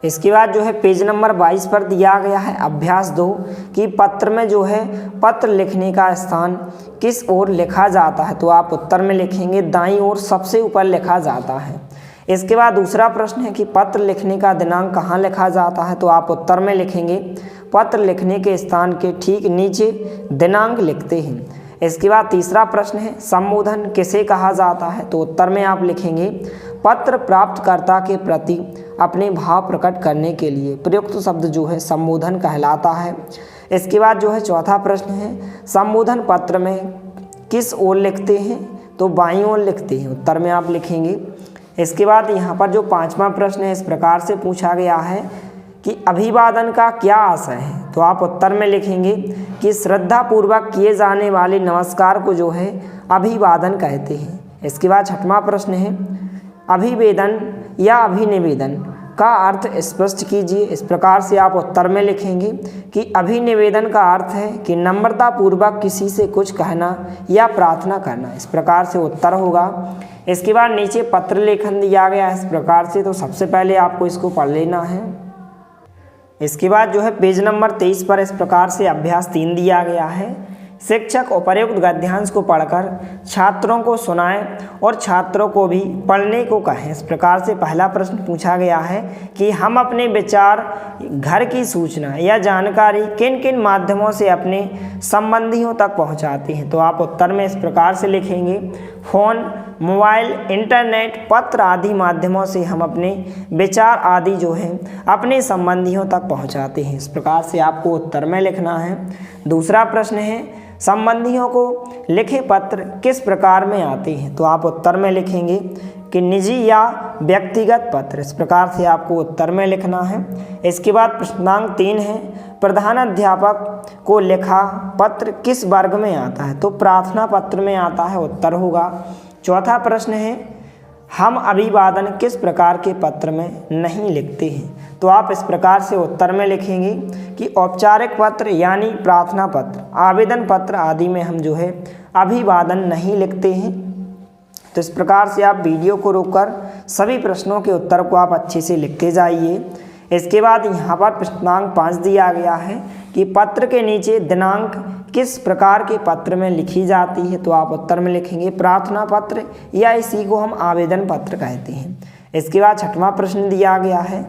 इसके बाद जो है पेज नंबर 22 पर दिया गया है अभ्यास 2 कि पत्र में जो है पत्र लिखने का स्थान किस ओर लिखा जाता है, तो आप उत्तर में लिखेंगे दाईं ओर सबसे ऊपर लिखा जाता है। इसके बाद दूसरा प्रश्न है कि पत्र लिखने का दिनांक कहाँ लिखा जाता है, तो आप उत्तर में लिखेंगे पत्र लिखने के स्थान के ठीक नीचे दिनांक लिखते हैं। इसके बाद तीसरा प्रश्न है संबोधन किसे कहा जाता है, तो उत्तर में आप लिखेंगे पत्र प्राप्तकर्ता के प्रति अपने भाव प्रकट करने के लिए प्रयुक्त शब्द जो है संबोधन कहलाता है। इसके बाद जो है चौथा प्रश्न है संबोधन पत्र में किस ओर लिखते हैं, तो बाईं ओर लिखते हैं, उत्तर में आप लिखेंगे। इसके बाद यहाँ पर जो 5वां प्रश्न है इस प्रकार से पूछा गया है कि अभिवादन का क्या आशय है, तो आप उत्तर में लिखेंगे कि श्रद्धापूर्वक किए जाने वाले नमस्कार को जो है अभिवादन कहते हैं। इसके बाद 6वां प्रश्न है अभिवेदन या अभिनिवेदन का अर्थ स्पष्ट कीजिए। इस प्रकार से आप उत्तर में लिखेंगे कि अभिनिवेदन का अर्थ है कि नम्रता पूर्वक किसी से कुछ कहना या प्रार्थना करना। इस प्रकार से उत्तर होगा। इसके बाद नीचे पत्र लेखन दिया गया है इस प्रकार से, तो सबसे पहले आपको इसको पढ़ लेना है। इसके बाद जो है पेज नंबर 23 पर इस प्रकार से अभ्यास 3 दिया गया है। शिक्षक उपर्युक्त गद्यांश को पढ़कर छात्रों को सुनाएं और छात्रों को भी पढ़ने को कहें। इस प्रकार से पहला प्रश्न पूछा गया है कि हम अपने विचार, घर की सूचना या जानकारी किन किन माध्यमों से अपने संबंधियों तक पहुंचाते हैं। तो आप उत्तर में इस प्रकार से लिखेंगे, फ़ोन, मोबाइल, इंटरनेट, पत्र आदि माध्यमों से हम अपने विचार आदि जो है अपने संबंधियों तक पहुंचाते हैं। इस प्रकार से आपको उत्तर में लिखना है। दूसरा प्रश्न है, संबंधियों को लिखे पत्र किस प्रकार में आते हैं। तो आप उत्तर में लिखेंगे कि निजी या व्यक्तिगत पत्र। इस प्रकार से आपको उत्तर में लिखना है। इसके बाद प्रश्नांक 3 है, प्रधानाध्यापक को लिखा पत्र किस वर्ग में आता है। तो प्रार्थना पत्र में आता है, उत्तर होगा। चौथा प्रश्न है, हम अभिवादन किस प्रकार के पत्र में नहीं लिखते हैं। तो आप इस प्रकार से उत्तर में लिखेंगे कि औपचारिक पत्र यानी प्रार्थना पत्र, आवेदन पत्र आदि में हम जो है अभिवादन नहीं लिखते हैं। तो इस प्रकार से आप वीडियो को रोककर सभी प्रश्नों के उत्तर को आप अच्छे से लिखते जाइए। इसके बाद यहाँ पर प्रश्नांक 5 दिया गया है कि पत्र के नीचे दिनांक किस प्रकार के पत्र में लिखी जाती है। तो आप उत्तर में लिखेंगे प्रार्थना पत्र या इसी को हम आवेदन पत्र कहते हैं। इसके बाद 6वां प्रश्न दिया गया है,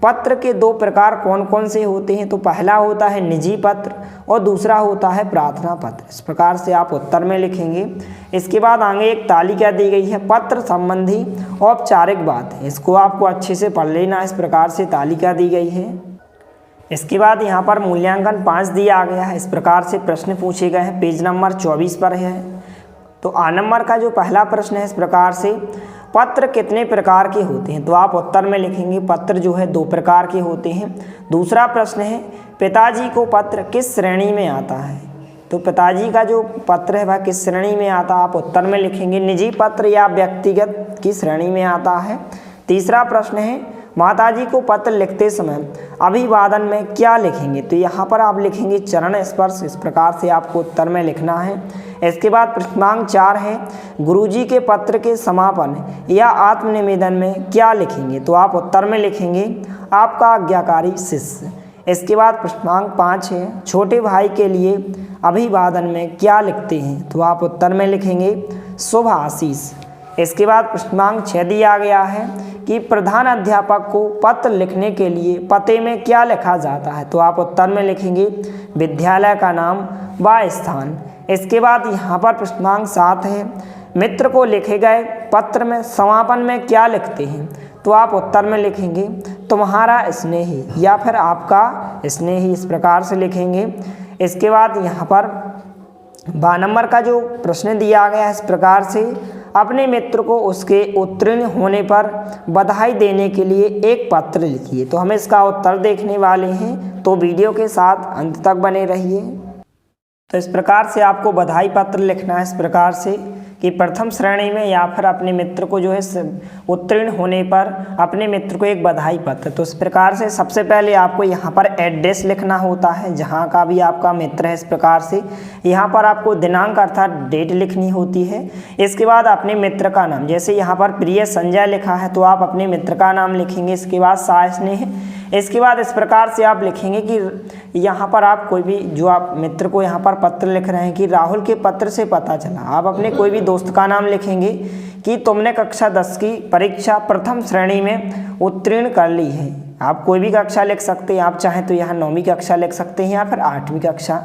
पत्र के 2 प्रकार कौन कौन से होते हैं। तो पहला होता है निजी पत्र और दूसरा होता है प्रार्थना पत्र। इस प्रकार से आप उत्तर में लिखेंगे। इसके बाद आगे एक तालिका दी गई है, पत्र संबंधी औपचारिक बात है, इसको आपको अच्छे से पढ़ लेना। इस प्रकार से तालिका दी गई है। इसके बाद यहाँ पर मूल्यांकन 5 दिया गया है। इस प्रकार से प्रश्न पूछे गए हैं, पेज नंबर 24 पर है। तो आ नंबर का जो पहला प्रश्न है, इस प्रकार से पत्र कितने प्रकार के होते हैं। तो आप उत्तर में लिखेंगे पत्र जो है 2 प्रकार के होते हैं। दूसरा प्रश्न है, पिताजी को पत्र किस श्रेणी में आता है। तो पिताजी का जो पत्र है वह किस श्रेणी में आता है। आप उत्तर में लिखेंगे निजी पत्र या व्यक्तिगत की श्रेणी में आता है। तीसरा प्रश्न है, माताजी को पत्र लिखते समय अभिवादन में क्या लिखेंगे। तो यहाँ पर आप लिखेंगे चरण स्पर्श। इस प्रकार से आपको उत्तर में लिखना है। इसके बाद प्रश्नांक 4 है, गुरुजी के पत्र के समापन या आत्मनिवेदन में क्या लिखेंगे। तो आप उत्तर में लिखेंगे आपका आज्ञाकारी शिष्य। इसके बाद प्रश्नांक 5 है, छोटे भाई के लिए अभिवादन में क्या लिखते हैं। तो आप उत्तर में लिखेंगे शुभ आशीष। इसके बाद प्रश्नांक 6 दिया गया है कि प्रधान अध्यापक को पत्र लिखने के लिए पते में क्या लिखा जाता है। तो आप उत्तर में लिखेंगे विद्यालय का नाम व स्थान। इसके बाद यहाँ पर प्रश्नांक 7 है, मित्र को लिखे गए पत्र में समापन में क्या लिखते हैं। तो आप उत्तर में लिखेंगे तुम्हारा स्नेही या फिर आपका स्नेही। इस प्रकार से लिखेंगे। इसके बाद यहाँ पर 12 नंबर का जो प्रश्न दिया गया है, इस प्रकार से अपने मित्र को उसके उत्तीर्ण होने पर बधाई देने के लिए एक पत्र लिखिए। तो हम इसका उत्तर देखने वाले हैं, तो वीडियो के साथ अंत तक बने रहिए। तो इस प्रकार से आपको बधाई पत्र लिखना है। इस प्रकार से कि प्रथम श्रेणी में या फिर अपने मित्र को जो है उत्तीर्ण होने पर अपने मित्र को एक बधाई पत्र। तो इस प्रकार से सबसे पहले आपको यहाँ पर एड्रेस लिखना होता है जहाँ का भी आपका मित्र है। इस प्रकार से यहाँ पर आपको दिनांक अर्थात डेट लिखनी होती है। इसके बाद अपने मित्र का नाम, जैसे यहाँ पर प्रिय संजय लिखा है तो आप अपने मित्र का नाम लिखेंगे। इसके बाद सा स्नेह। इसके बाद इस प्रकार से आप लिखेंगे कि यहाँ पर आप कोई भी जो आप मित्र को यहाँ पर पत्र लिख रहे हैं कि राहुल के पत्र से पता चला। आप अपने कोई भी दोस्त का नाम लिखेंगे कि तुमने कक्षा 10 की परीक्षा प्रथम श्रेणी में उत्तीर्ण कर ली है। आप कोई भी कक्षा लिख सकते हैं, आप चाहें तो यहाँ 9वीं कक्षा लिख सकते हैं या फिर 8वीं कक्षा।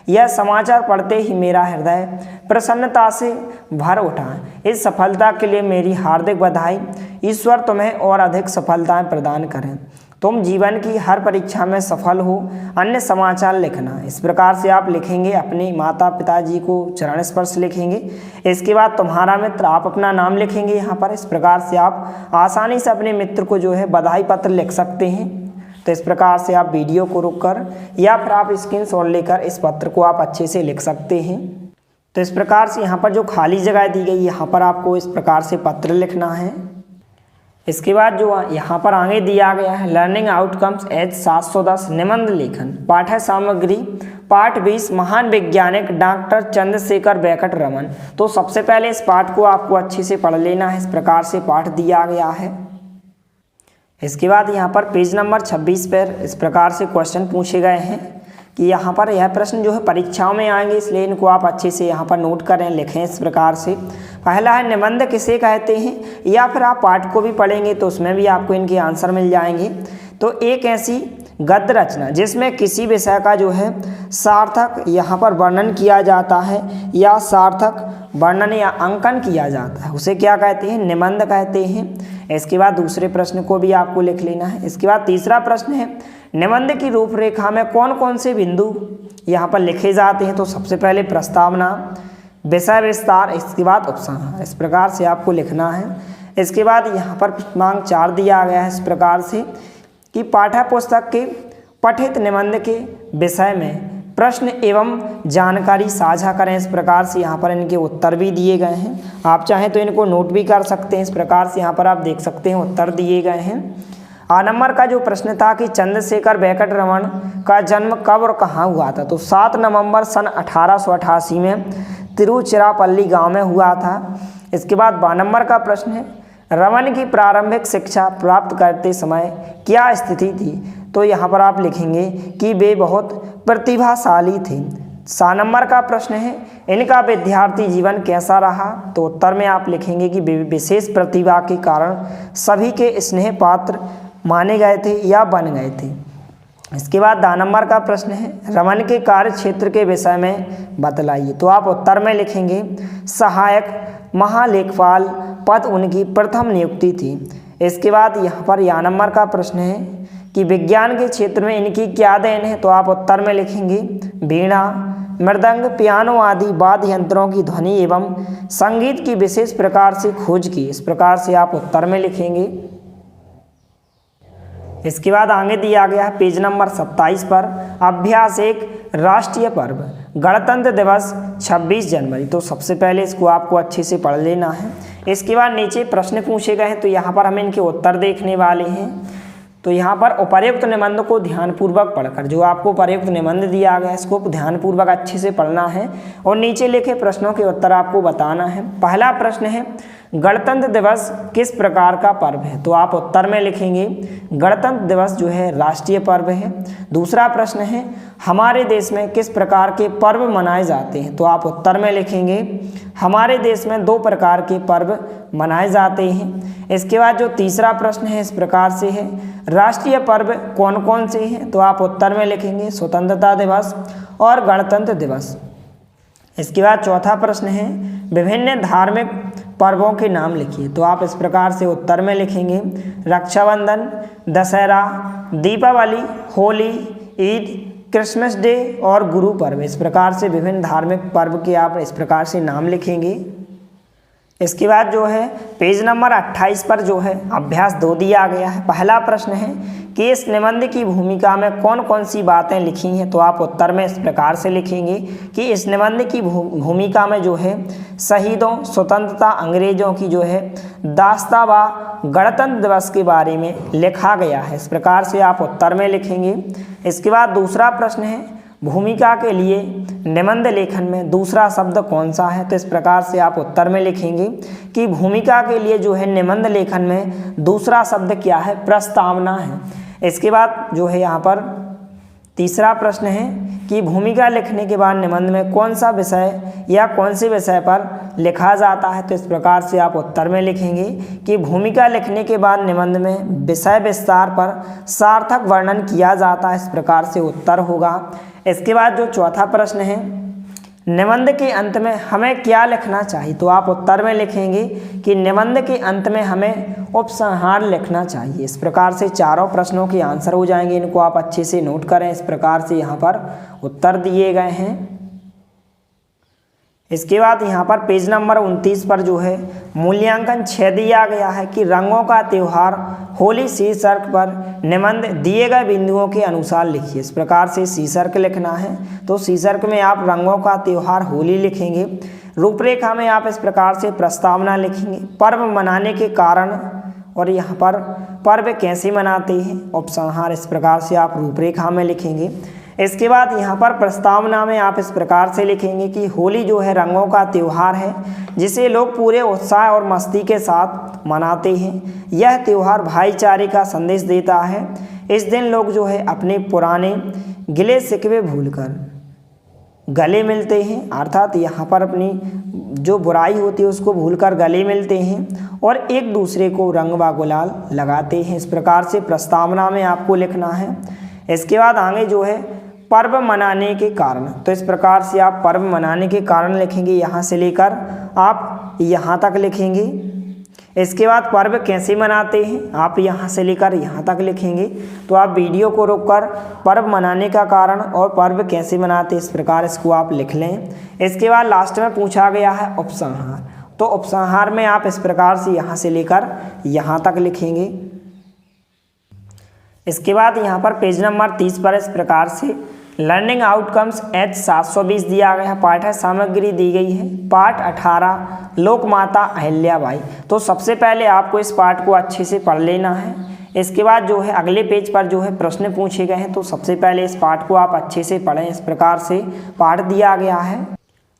यह समाचार पढ़ते ही मेरा हृदय प्रसन्नता से भर उठा। इस सफलता के लिए मेरी हार्दिक बधाई। ईश्वर तुम्हें और अधिक सफलताएं प्रदान करें। तुम जीवन की हर परीक्षा में सफल हो। अन्य समाचार लिखना। इस प्रकार से आप लिखेंगे, अपने माता पिताजी को चरण स्पर्श लिखेंगे। इसके बाद तुम्हारा मित्र, आप अपना नाम लिखेंगे यहाँ पर। इस प्रकार से आप आसानी से अपने मित्र को जो है बधाई पत्र लिख सकते हैं। तो इस प्रकार से आप वीडियो को रोककर या फिर आप स्क्रीनशॉट लेकर इस पत्र को आप अच्छे से लिख सकते हैं। तो इस प्रकार से यहाँ पर जो खाली जगह दी गई, यहाँ पर आपको इस प्रकार से पत्र लिखना है। इसके बाद जो यहाँ पर आगे दिया गया है लर्निंग आउटकम्स एज 710 निबंध लेखन पाठ्य सामग्री पाठ 20 महान वैज्ञानिक डॉक्टर चंद्रशेखर वेंकट रमन। तो सबसे पहले इस पाठ को आपको अच्छे से पढ़ लेना है। इस प्रकार से पाठ दिया गया है। इसके बाद यहाँ पर पेज नंबर 26 पर इस प्रकार से क्वेश्चन पूछे गए हैं कि यहाँ पर यह प्रश्न जो है परीक्षाओं में आएंगे, इसलिए इनको आप अच्छे से यहाँ पर नोट करें, लिखें इस प्रकार से। पहला है निबंध किसे कहते हैं, या फिर आप पाठ को भी पढ़ेंगे तो उसमें भी आपको इनके आंसर मिल जाएंगे। तो एक ऐसी गद्य रचना जिसमें किसी विषय का जो है सार्थक यहाँ पर वर्णन किया जाता है या सार्थक वर्णन या अंकन किया जाता है, उसे क्या कहते हैं, निबंध कहते हैं। इसके बाद दूसरे प्रश्न को भी आपको लिख लेना है। इसके बाद तीसरा प्रश्न है निबंध की रूपरेखा में कौन कौन से बिंदु यहाँ पर लिखे जाते हैं। तो सबसे पहले प्रस्तावना, विषय विस्तार, इसके बाद उपसंहार, इस प्रकार से आपको लिखना है। इसके बाद यहाँ पर क्रमांक 4 दिया गया है इस प्रकार से कि पाठ्य पुस्तक के पठित निबंध के विषय में प्रश्न एवं जानकारी साझा करें। इस प्रकार से यहाँ पर इनके उत्तर भी दिए गए हैं, आप चाहें तो इनको नोट भी कर सकते हैं। इस प्रकार से यहाँ पर आप देख सकते हैं उत्तर दिए गए हैं। आ नंबर का जो प्रश्न था कि चंद्रशेखर वेंकट रमन का जन्म कब और कहाँ हुआ था। तो 7 नवंबर सन 1888 में तिरुचिरापल्ली गांव में हुआ था। इसके बाद 12 नंबर का प्रश्न है रमन की प्रारंभिक शिक्षा प्राप्त करते समय क्या स्थिति थी। तो यहाँ पर आप लिखेंगे कि वे बहुत प्रतिभाशाली थे। 7 नंबर का प्रश्न है इनका विद्यार्थी जीवन कैसा रहा। तो उत्तर में आप लिखेंगे कि विशेष प्रतिभा के कारण सभी के स्नेह पात्र माने गए थे या बन गए थे। इसके बाद 10 नंबर का प्रश्न है रमन के कार्य क्षेत्र के विषय में बतलाइए। तो आप उत्तर में लिखेंगे सहायक महालेखपाल पद उनकी प्रथम नियुक्ति थी। इसके बाद यहाँ पर 11 नंबर का प्रश्न है कि विज्ञान के क्षेत्र में इनकी क्या देन है। तो आप उत्तर में लिखेंगे वीणा, मृदंग, पियानो आदि वाद्य यंत्रों की ध्वनि एवं संगीत की विशेष प्रकार से खोज की। इस प्रकार से आप उत्तर में लिखेंगे। इसके बाद आगे दिया गया है पेज नंबर 27 पर अभ्यास 1 राष्ट्रीय पर्व गणतंत्र दिवस 26 जनवरी। तो सबसे पहले इसको आपको अच्छे से पढ़ लेना है। इसके बाद नीचे प्रश्न पूछे गए हैं, तो यहाँ पर हम इनके उत्तर देखने वाले हैं। तो यहाँ पर उपर्युक्त निबंध को ध्यानपूर्वक पढ़कर, जो आपको उपर्युक्त निबंध दिया गया है इसको ध्यानपूर्वक अच्छे से पढ़ना है और नीचे लिखे प्रश्नों के उत्तर आपको बताना है। पहला प्रश्न है गणतंत्र दिवस किस प्रकार का पर्व है। तो आप उत्तर में लिखेंगे गणतंत्र दिवस जो है राष्ट्रीय पर्व है। दूसरा प्रश्न है हमारे देश में किस प्रकार के पर्व मनाए जाते हैं। तो आप उत्तर में लिखेंगे हमारे देश में 2 प्रकार के पर्व मनाए जाते हैं। इसके बाद जो तीसरा प्रश्न है इस प्रकार से है राष्ट्रीय पर्व कौन कौन से हैं। तो आप उत्तर में लिखेंगे स्वतंत्रता दिवस और गणतंत्र दिवस। इसके बाद चौथा प्रश्न है विभिन्न धार्मिक पर्वों के नाम लिखिए। तो आप इस प्रकार से उत्तर में लिखेंगे रक्षाबंधन, दशहरा, दीपावली, होली, ईद, क्रिसमस डे और गुरु पर्व। इस प्रकार से विभिन्न धार्मिक पर्व के आप इस प्रकार से नाम लिखेंगे। इसके बाद जो है पेज नंबर 28 पर जो है अभ्यास 2 दिया गया है। पहला प्रश्न है कि इस निबंध की भूमिका में कौन कौन सी बातें लिखी हैं। तो आप उत्तर में इस प्रकार से लिखेंगे कि इस निबंध की भूमिका में जो है शहीदों, स्वतंत्रता अंग्रेजों की जो है दास्तां व गणतंत्र दिवस के बारे में लिखा गया है। इस प्रकार से आप उत्तर में लिखेंगे। इसके बाद दूसरा प्रश्न है भूमिका के लिए निबंध लेखन में दूसरा शब्द कौन सा है। तो इस प्रकार से आप उत्तर में लिखेंगे कि भूमिका के लिए जो है निबंध लेखन में दूसरा शब्द क्या है, प्रस्तावना है। इसके बाद जो है यहाँ पर तीसरा प्रश्न है कि भूमिका लिखने के बाद निबंध में कौन सा विषय या कौन से विषय पर लिखा जाता है। तो इस प्रकार से आप उत्तर में लिखेंगे कि भूमिका लिखने के बाद निबंध में विषय विस्तार पर सार्थक वर्णन किया जाता है। इस प्रकार से उत्तर होगा। इसके बाद जो चौथा प्रश्न है निबंध के अंत में हमें क्या लिखना चाहिए। तो आप उत्तर में लिखेंगे कि निबंध के अंत में हमें उपसंहार लिखना चाहिए। इस प्रकार से चारों प्रश्नों के आंसर हो जाएंगे। इनको आप अच्छे से नोट करें। इस प्रकार से यहाँ पर उत्तर दिए गए हैं। इसके बाद यहाँ पर पेज नंबर 29 पर जो है मूल्यांकन 6 दिया गया है कि रंगों का त्यौहार होली शीर्षक पर निबंध दिए गए बिंदुओं के अनुसार लिखिए। इस प्रकार से शीर्षक लिखना है। तो शीर्षक में आप रंगों का त्यौहार होली लिखेंगे। रूपरेखा में आप इस प्रकार से प्रस्तावना लिखेंगे। पर्व मनाने के कारण और यहाँ पर पर्व कैसे मनाते हैं, उपसंहार। इस प्रकार से आप रूपरेखा में लिखेंगे। इसके बाद यहाँ पर प्रस्तावना में आप इस प्रकार से लिखेंगे कि होली जो है रंगों का त्यौहार है जिसे लोग पूरे उत्साह और मस्ती के साथ मनाते हैं। यह त्यौहार भाईचारे का संदेश देता है। इस दिन लोग जो है अपने पुराने गिले शिकवे भूलकर गले मिलते हैं, अर्थात यहाँ पर अपनी जो बुराई होती है उसको भूलकर गले मिलते हैं और एक दूसरे को रंग व गुलाल लगाते हैं। इस प्रकार से प्रस्तावना में आपको लिखना है। इसके बाद आगे जो है पर्व मनाने के कारण, तो इस प्रकार से आप पर्व मनाने के कारण लिखेंगे, यहाँ से लेकर आप यहाँ तक लिखेंगे। इसके बाद पर्व कैसे मनाते हैं आप यहाँ से लेकर यहाँ तक लिखेंगे। तो आप वीडियो को रोककर पर्व मनाने का कारण और पर्व कैसे मनाते इस प्रकार इसको आप लिख लें। इसके बाद लास्ट में पूछा गया है उपसंहार, तो उपसंहार में आप इस प्रकार से यहाँ से लेकर यहाँ तक लिखेंगे। इसके बाद यहाँ पर पेज नंबर 30 पर इस प्रकार से लर्निंग आउटकम्स H 720 दिया गया है। पाठ्य सामग्री दी गई है। पाठ 18 लोकमाता अहिल्याबाई। तो सबसे पहले आपको इस पाठ को अच्छे से पढ़ लेना है। इसके बाद जो है अगले पेज पर जो है प्रश्न पूछे गए हैं, तो सबसे पहले इस पाठ को आप अच्छे से पढ़ें। इस प्रकार से पाठ दिया गया है।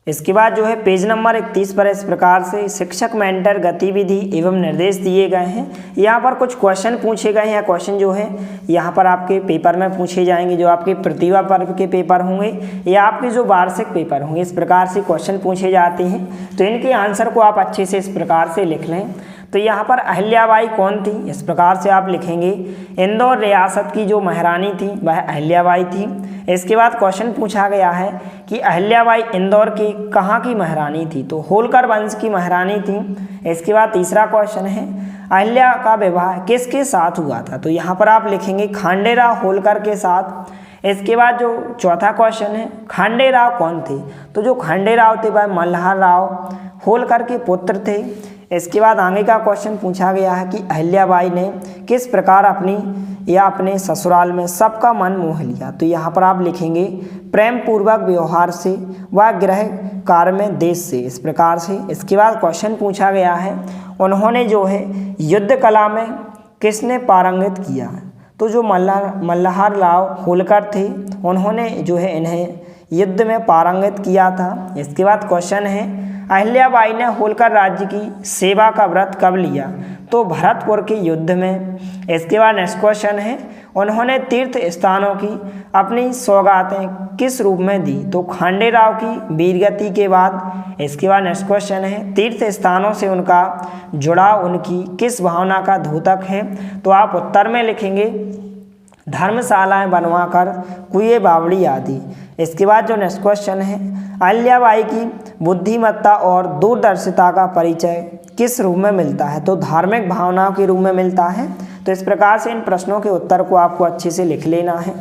इसके बाद जो है पेज नंबर 31 पर इस प्रकार से शिक्षक मेंटर गतिविधि एवं निर्देश दिए गए हैं। यहाँ पर कुछ क्वेश्चन पूछे गए हैं। क्वेश्चन जो है यहाँ पर आपके पेपर में पूछे जाएंगे, जो आपके प्रतिभा पर्व के पेपर होंगे या आपके जो वार्षिक पेपर होंगे, इस प्रकार से क्वेश्चन पूछे जाते हैं। तो इनके आंसर को आप अच्छे से इस प्रकार से लिख लें। तो यहाँ पर अहिल्याबाई कौन थी, इस प्रकार से आप लिखेंगे। इंदौर रियासत की जो महारानी थी वह अहिल्याबाई थी। इसके बाद क्वेश्चन पूछा गया है कि अहिल्याबाई इंदौर की कहाँ की महारानी थी, तो होलकर वंश की महारानी थी। इसके बाद तीसरा क्वेश्चन है अहिल्या का विवाह किसके साथ हुआ था, तो यहाँ पर आप लिखेंगे खांडेराव होलकर के साथ। इसके बाद जो चौथा क्वेश्चन है खांडेराव कौन थे, तो जो खांडेराव थे वह मल्हार राव होलकर के पुत्र थे। इसके बाद आगे का क्वेश्चन पूछा गया है कि अहिल्याबाई ने किस प्रकार अपने ससुराल में सबका मन मोह लिया, तो यहाँ पर आप लिखेंगे प्रेम पूर्वक व्यवहार से व गृह कार्य में देश से, इस प्रकार से। इसके बाद क्वेश्चन पूछा गया है उन्होंने जो है युद्ध कला में किसने पारंगत किया, तो जो मल्हार राव होलकर थे उन्होंने जो है इन्हें युद्ध में पारंगत किया था। इसके बाद क्वेश्चन है अहिल्याबाई ने होलकर राज्य की सेवा का व्रत कब लिया, तो भरतपुर के युद्ध में। इसके बाद नेक्स्ट क्वेश्चन है उन्होंने तीर्थ स्थानों की अपनी सौगातें किस रूप में दी, तो खांडेराव की वीरगति के बाद। इसके बाद नेक्स्ट क्वेश्चन है तीर्थ स्थानों से उनका जुड़ाव उनकी किस भावना का द्योतक है, तो आप उत्तर में लिखेंगे धर्मशालाएं बनवाकर कुएं बावड़ी आदि। इसके बाद जो नेक्स्ट क्वेश्चन है अहिल्याबाई की बुद्धिमत्ता और दूरदर्शिता का परिचय किस रूप में मिलता है, तो धार्मिक भावनाओं के रूप में मिलता है। तो इस प्रकार से इन प्रश्नों के उत्तर को आपको अच्छे से लिख लेना है।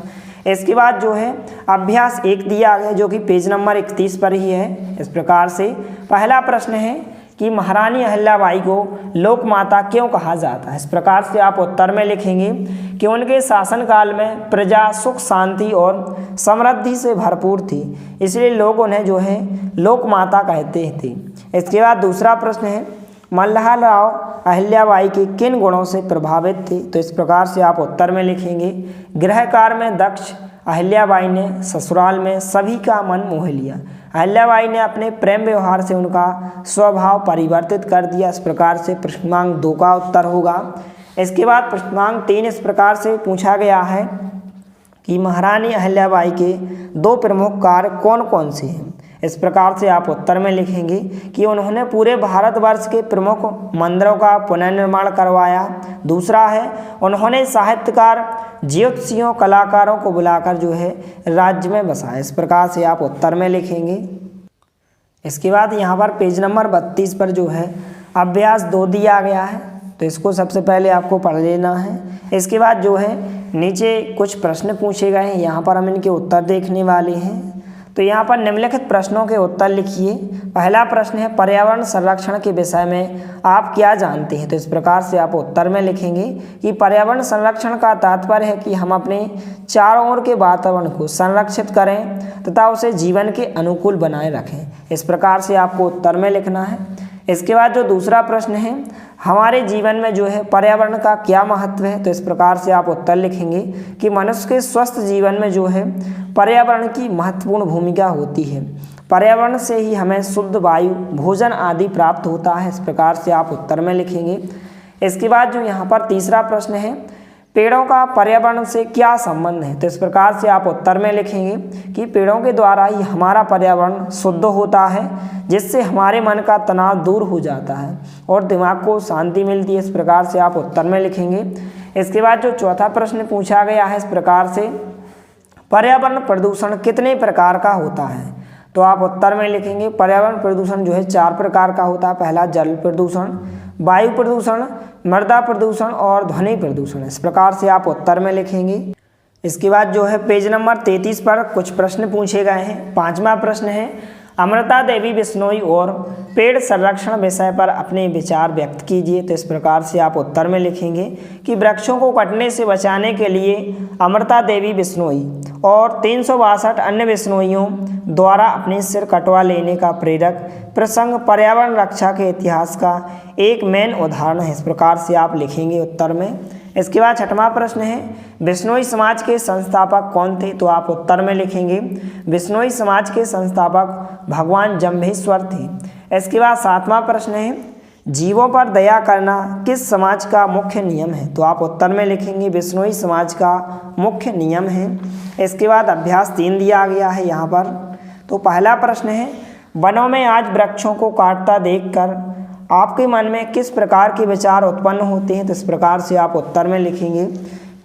इसके बाद जो है अभ्यास 1 दिया गया जो कि पेज नंबर 31 पर ही है। इस प्रकार से पहला प्रश्न है कि महारानी अहिल्याबाई को लोकमाता क्यों कहा जाता है। इस प्रकार से आप उत्तर में लिखेंगे कि उनके शासनकाल में प्रजा सुख शांति और समृद्धि से भरपूर थी, इसलिए लोग उन्हें जो है लोकमाता कहते थे। इसके बाद दूसरा प्रश्न है मल्हार राव अहिल्याबाई के किन गुणों से प्रभावित थे, तो इस प्रकार से आप उत्तर में लिखेंगे गृह कार्य में दक्ष अहिल्याबाई ने ससुराल में सभी का मन मोह लिया। अहिल्याबाई ने अपने प्रेम व्यवहार से उनका स्वभाव परिवर्तित कर दिया। इस प्रकार से प्रश्नांक 2 का उत्तर होगा। इसके बाद प्रश्नांक 3 इस प्रकार से पूछा गया है कि महारानी अहिल्याबाई के 2 प्रमुख कार्य कौन कौन से हैं। इस प्रकार से आप उत्तर में लिखेंगे कि उन्होंने पूरे भारतवर्ष के प्रमुख मंदिरों का पुनर्निर्माण करवाया। दूसरा है उन्होंने साहित्यकार ज्योतिषियों कलाकारों को बुलाकर जो है राज्य में बसाया। इस प्रकार से आप उत्तर में लिखेंगे। इसके बाद यहाँ पर पेज नंबर 32 पर जो है अभ्यास 2 दिया गया है, तो इसको सबसे पहले आपको पढ़ लेना है। इसके बाद जो है नीचे कुछ प्रश्न पूछे गए हैं, यहाँ पर हम इनके उत्तर देखने वाले हैं। तो यहाँ पर निम्नलिखित प्रश्नों के उत्तर लिखिए। पहला प्रश्न है पर्यावरण संरक्षण के विषय में आप क्या जानते हैं, तो इस प्रकार से आप उत्तर में लिखेंगे कि पर्यावरण संरक्षण का तात्पर्य है कि हम अपने चारों ओर के वातावरण को संरक्षित करें तथा उसे जीवन के अनुकूल बनाए रखें। इस प्रकार से आपको उत्तर में लिखना है। इसके बाद जो दूसरा प्रश्न है हमारे जीवन में जो है पर्यावरण का क्या महत्व है। तो इस प्रकार से आप उत्तर लिखेंगे कि मनुष्य के स्वस्थ जीवन में जो है पर्यावरण की महत्वपूर्ण भूमिका होती है। पर्यावरण से ही हमें शुद्ध वायु, भोजन आदि प्राप्त होता है। इस प्रकार से आप उत्तर में लिखेंगे। इसके बाद जो यहाँ पर तीसरा प्रश्न है, पेड़ों का पर्यावरण से क्या संबंध है। तो इस प्रकार से आप उत्तर में लिखेंगे कि पेड़ों के द्वारा ही हमारा पर्यावरण शुद्ध होता है, जिससे हमारे मन का तनाव दूर हो जाता है और दिमाग को शांति मिलती है। इस प्रकार से आप उत्तर में लिखेंगे। इसके बाद जो चौथा प्रश्न पूछा गया है इस प्रकार से, पर्यावरण प्रदूषण कितने प्रकार का होता है। तो आप उत्तर में लिखेंगे पर्यावरण प्रदूषण जो है 4 प्रकार का होता है। पहला जल प्रदूषण, वायु प्रदूषण, मृदा प्रदूषण और ध्वनि प्रदूषण। इस प्रकार से आप उत्तर में लिखेंगे। इसके बाद जो है पेज नंबर 33 पर कुछ प्रश्न पूछे गए हैं। 5वां प्रश्न है, अमृता देवी बिश्नोई और पेड़ संरक्षण विषय पर अपने विचार व्यक्त कीजिए। तो इस प्रकार से आप उत्तर में लिखेंगे कि वृक्षों को कटने से बचाने के लिए अमृता देवी बिश्नोई और 362 अन्य बिश्नोइयों द्वारा अपने सिर कटवा लेने का प्रेरक प्रसंग पर्यावरण रक्षा के इतिहास का एक मेन उदाहरण है। इस प्रकार से आप लिखेंगे उत्तर में। इसके बाद 6वां प्रश्न है, बिश्नोई समाज के संस्थापक कौन थे। तो आप उत्तर में लिखेंगे बिश्नोई समाज के संस्थापक भगवान जम्भेश्वर थे। इसके बाद 7वां प्रश्न है, जीवों पर दया करना किस समाज का मुख्य नियम है। तो आप उत्तर में लिखेंगे बिश्नोई समाज का मुख्य नियम है। इसके बाद अभ्यास 3 दिया गया है यहाँ पर। तो पहला प्रश्न है, वनों में आज वृक्षों को काटता देखकर आपके मन में किस प्रकार के विचार उत्पन्न होते हैं। तो इस प्रकार से आप उत्तर में लिखेंगे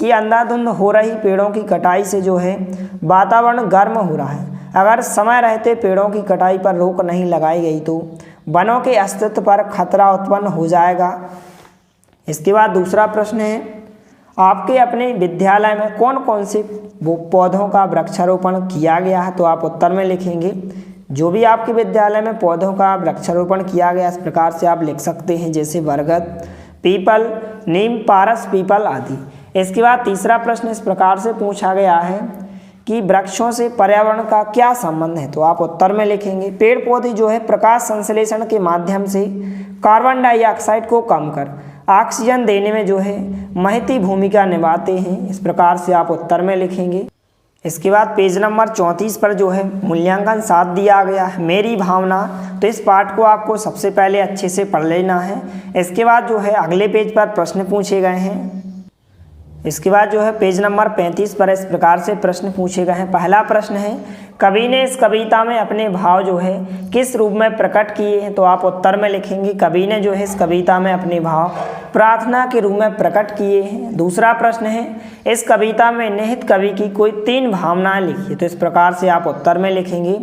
कि अंधाधुंध हो रही पेड़ों की कटाई से जो है वातावरण गर्म हो रहा है। अगर समय रहते पेड़ों की कटाई पर रोक नहीं लगाई गई तो वनों के अस्तित्व पर खतरा उत्पन्न हो जाएगा। इसके बाद दूसरा प्रश्न है, आपके अपने विद्यालय में कौन कौन से पौधों का वृक्षारोपण किया गया है। तो आप उत्तर में लिखेंगे जो भी आपके विद्यालय में पौधों का वृक्षारोपण किया गया। इस प्रकार से आप लिख सकते हैं, जैसे बरगद, पीपल, नीम, पारस, पीपल आदि। इसके बाद तीसरा प्रश्न इस प्रकार से पूछा गया है कि वृक्षों से पर्यावरण का क्या संबंध है। तो आप उत्तर में लिखेंगे पेड़ पौधे जो है प्रकाश संश्लेषण के माध्यम से कार्बन डाइऑक्साइड को कम कर ऑक्सीजन देने में जो है महती भूमिका निभाते हैं। इस प्रकार से आप उत्तर में लिखेंगे। इसके बाद पेज नंबर 34 पर जो है मूल्यांकन 7 दिया गया है, मेरी भावना। तो इस पाठ को आपको सबसे पहले अच्छे से पढ़ लेना है। इसके बाद जो है अगले पेज पर प्रश्न पूछे गए हैं। इसके बाद जो है पेज नंबर 35 पर इस प्रकार से प्रश्न पूछे गए हैं। पहला प्रश्न है, कवि ने इस कविता में अपने भाव जो है किस रूप में प्रकट किए हैं। तो आप उत्तर में लिखेंगे कवि ने जो है इस कविता में अपने भाव प्रार्थना के रूप में प्रकट किए हैं। दूसरा प्रश्न है, इस कविता में निहित कवि की कोई 3 भावनाएं लिखिए। तो इस प्रकार से आप उत्तर में लिखेंगे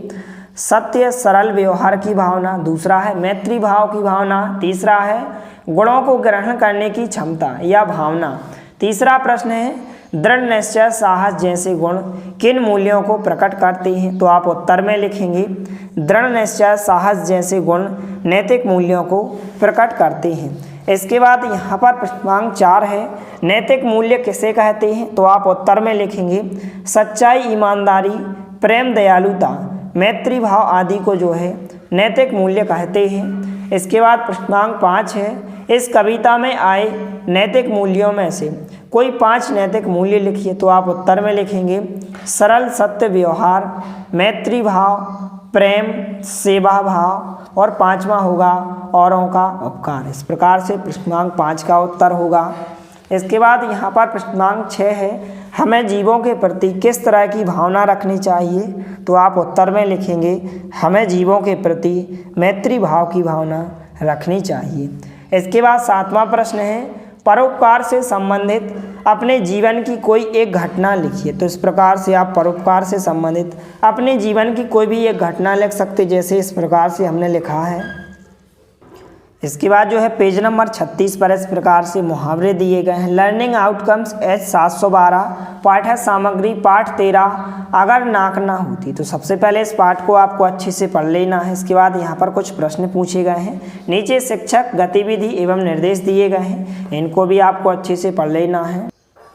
सत्य सरल व्यवहार की भावना, दूसरा है मैत्री भाव की भावना, तीसरा है गुणों को ग्रहण करने की क्षमता या भावना। तीसरा प्रश्न है, दृढ़ निश्चय साहस जैसे गुण किन मूल्यों को प्रकट करते हैं। तो आप उत्तर में लिखेंगे दृढ़ निश्चय साहस जैसे गुण नैतिक मूल्यों को प्रकट करते हैं। इसके बाद यहाँ पर प्रश्नांक 4 है, नैतिक मूल्य किसे कहते हैं। तो आप उत्तर में लिखेंगे सच्चाई, ईमानदारी, प्रेम, दयालुता, मैत्री भाव आदि को जो है नैतिक मूल्य कहते हैं। इसके बाद प्रश्नांक 5 है, इस कविता में आए नैतिक मूल्यों में से कोई 5 नैतिक मूल्य लिखिए। तो आप उत्तर में लिखेंगे सरल, सत्य व्यवहार, मैत्री भाव, प्रेम, सेवा भाव और 5वां होगा औरों का उपकार। इस प्रकार से प्रश्नांक 5 का उत्तर होगा। इसके बाद यहाँ पर प्रश्नांक 6 है, हमें जीवों के प्रति किस तरह की भावना रखनी चाहिए। तो आप उत्तर में लिखेंगे हमें जीवों के प्रति मैत्री भाव की भावना रखनी चाहिए। इसके बाद 7वां प्रश्न है, परोपकार से संबंधित अपने जीवन की कोई एक घटना लिखिए। तो इस प्रकार से आप परोपकार से संबंधित अपने जीवन की कोई भी एक घटना लिख सकते, जैसे इस प्रकार से हमने लिखा है। इसके बाद जो है पेज नंबर 36 पर इस प्रकार से मुहावरे दिए गए हैं। लर्निंग आउटकम्स एच 712 पाठ्य सामग्री पाठ 13 अगर नाक ना होती। तो सबसे पहले इस पाठ को आपको अच्छे से पढ़ लेना है। इसके बाद यहाँ पर कुछ प्रश्न पूछे गए हैं, नीचे शिक्षक गतिविधि एवं निर्देश दिए गए हैं, इनको भी आपको अच्छे से पढ़ लेना है।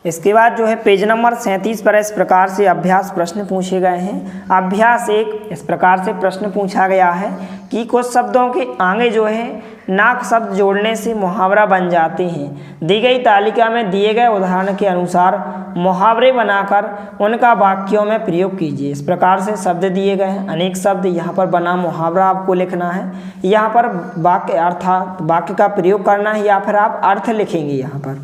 इसके बाद जो है पेज नंबर 37 पर इस प्रकार से अभ्यास प्रश्न पूछे गए हैं। अभ्यास 1 इस प्रकार से प्रश्न पूछा गया है कि कुछ शब्दों के आगे जो है नाक शब्द जोड़ने से मुहावरा बन जाते हैं। दी गई तालिका में दिए गए उदाहरण के अनुसार मुहावरे बनाकर उनका वाक्यों में प्रयोग कीजिए। इस प्रकार से शब्द दिए गए हैं, अनेक शब्द, यहाँ पर बना मुहावरा आपको लिखना है। यहाँ पर वाक्य अर्थात वाक्य का प्रयोग करना है या फिर आप अर्थ लिखेंगे यहाँ पर।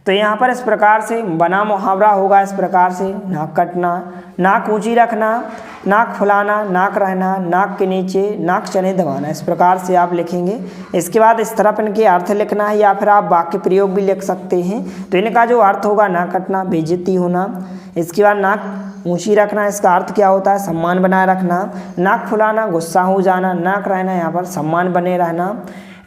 तो यहाँ पर इस प्रकार से बना मुहावरा होगा इस प्रकार से, नाक कटना, नाक ऊंची रखना, नाक फुलाना, नाक रहना, नाक के नीचे, नाक चने दबाना। इस प्रकार से आप लिखेंगे। इसके बाद इस तरफ इनके अर्थ लिखना है या फिर आप वाक्य प्रयोग भी लिख सकते हैं। तो इनका जो अर्थ होगा, नाक कटना, बेइज्जती होना। इसके बाद नाक ऊंची रखना, इसका अर्थ क्या होता है, सम्मान बनाए रखना। नाक फुलाना, गुस्सा हो जाना। नाक रहना, यहाँ पर सम्मान बने रहना।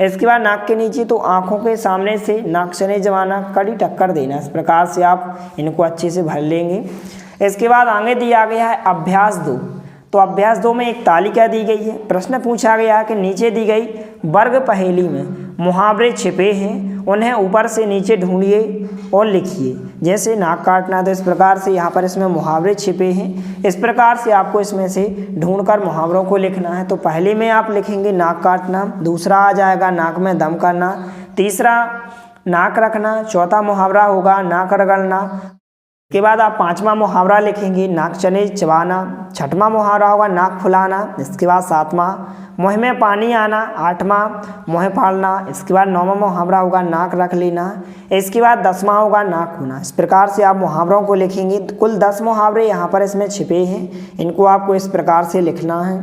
इसके बाद नाक के नीचे तो आँखों के सामने से नाक चने जमाना, कड़ी टक्कर देना। इस प्रकार से आप इनको अच्छे से भर लेंगे। इसके बाद आगे दिया गया है अभ्यास 2। तो अभ्यास 2 में एक तालिका दी गई है। प्रश्न पूछा गया है कि नीचे दी गई वर्ग पहेली में मुहावरे छिपे हैं, उन्हें ऊपर से नीचे ढूंढिए और लिखिए। जैसे नाक काटना, तो इस प्रकार से यहाँ पर इसमें मुहावरे छिपे हैं। इस प्रकार से आपको इसमें से ढूंढकर मुहावरों को लिखना है। तो पहले में आप लिखेंगे नाक काटना, दूसरा आ जाएगा नाक में दम करना, तीसरा नाक रखना, चौथा मुहावरा होगा नाक रगड़ना। के बाद आप पांचवा मुहावरा लिखेंगे नाक चने चबाना, छठवां मुहावरा होगा नाक फुलाना। इसके बाद सातवां मुँह में पानी आना, आठवां मुँह फाड़ना। इसके बाद नौवां मुहावरा होगा नाक रख लेना। इसके बाद 10वां होगा नाक होना। इस प्रकार से आप मुहावरों को लिखेंगे। कुल 10 मुहावरे यहाँ पर इसमें छिपे हैं, इनको आपको इस प्रकार से लिखना है।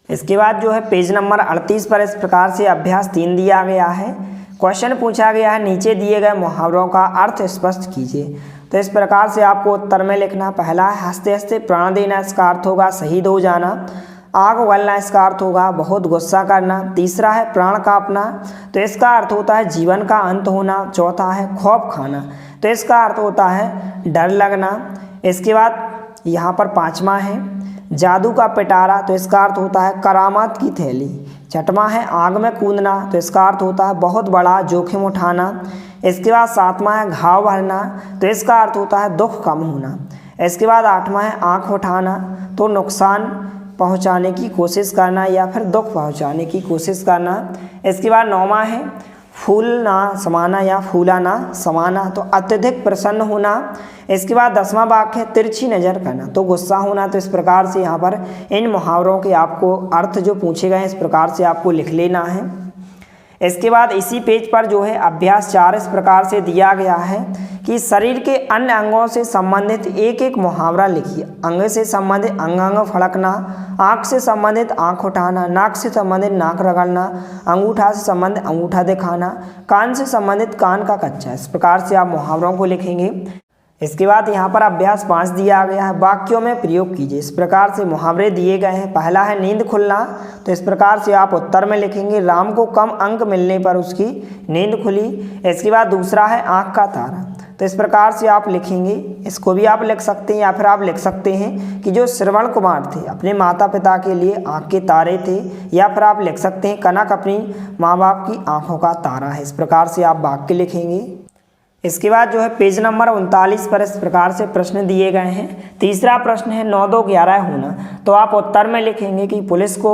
इसके बाद जो है पेज नंबर 38 पर इस प्रकार से अभ्यास 3 दिया गया है। क्वेश्चन पूछा गया है नीचे दिए गए मुहावरों का अर्थ स्पष्ट कीजिए। तो इस प्रकार से आपको उत्तर में लिखना। पहला है हंसते हंसते प्राण देना, इसका अर्थ होगा शहीद हो जाना। आग उगलना, इसका अर्थ होगा बहुत गुस्सा करना। तीसरा है प्राण कांपना, तो इसका अर्थ होता है जीवन का अंत होना। चौथा है खौफ खाना, तो इसका अर्थ होता है डर लगना। इसके बाद यहाँ पर 5वां है जादू का पिटारा, तो इसका अर्थ होता है करामात की थैली। छठवां है आग में कूदना, तो इसका अर्थ होता है बहुत बड़ा जोखिम उठाना। इसके बाद 7वां है घाव भरना, तो इसका अर्थ होता है दुख कम होना। इसके बाद 8वां है आँख उठाना, तो नुकसान पहुंचाने की कोशिश करना या फिर दुख पहुंचाने की कोशिश करना। इसके बाद 9वां है फूलना समाना या फूलाना समाना, तो अत्यधिक प्रसन्न होना। इसके बाद 10वां वाक्य है तिरछी नज़र करना, तो गुस्सा होना। तो इस प्रकार से यहाँ पर इन मुहावरों के आपको अर्थ जो पूछे गए हैं इस प्रकार से आपको लिख लेना है। इसके बाद इसी पेज पर जो है अभ्यास 4 इस प्रकार से दिया गया है कि शरीर के अन्य अंगों से संबंधित एक एक मुहावरा लिखिए। अंग से संबंधित अंग अंग फड़कना, आँख से संबंधित आँख उठाना, नाक से संबंधित नाक रगड़ना, अंगूठा से संबंधित अंगूठा दिखाना, कान से संबंधित कान का कच्चा। इस प्रकार से आप मुहावरों को लिखेंगे। इसके बाद यहाँ पर अभ्यास 5 दिया गया है वाक्यों में प्रयोग कीजिए। इस प्रकार से मुहावरे दिए गए हैं। पहला है नींद खुलना, तो इस प्रकार से आप उत्तर में लिखेंगे राम को कम अंक मिलने पर उसकी नींद खुली। इसके बाद दूसरा है आँख का तारा, तो इस प्रकार से आप लिखेंगे। इसको भी आप लिख सकते हैं या फिर आप लिख सकते हैं कि जो श्रवण कुमार थे अपने माता पिता के लिए आँख के तारे थे, या फिर आप लिख सकते हैं कनक अपनी माँ बाप की आँखों का तारा है। इस प्रकार से आप वाक्य लिखेंगे। इसके बाद जो है पेज नंबर 39 पर इस प्रकार से प्रश्न दिए गए हैं। तीसरा प्रश्न है 9 2 11 होना, तो आप उत्तर में लिखेंगे कि पुलिस को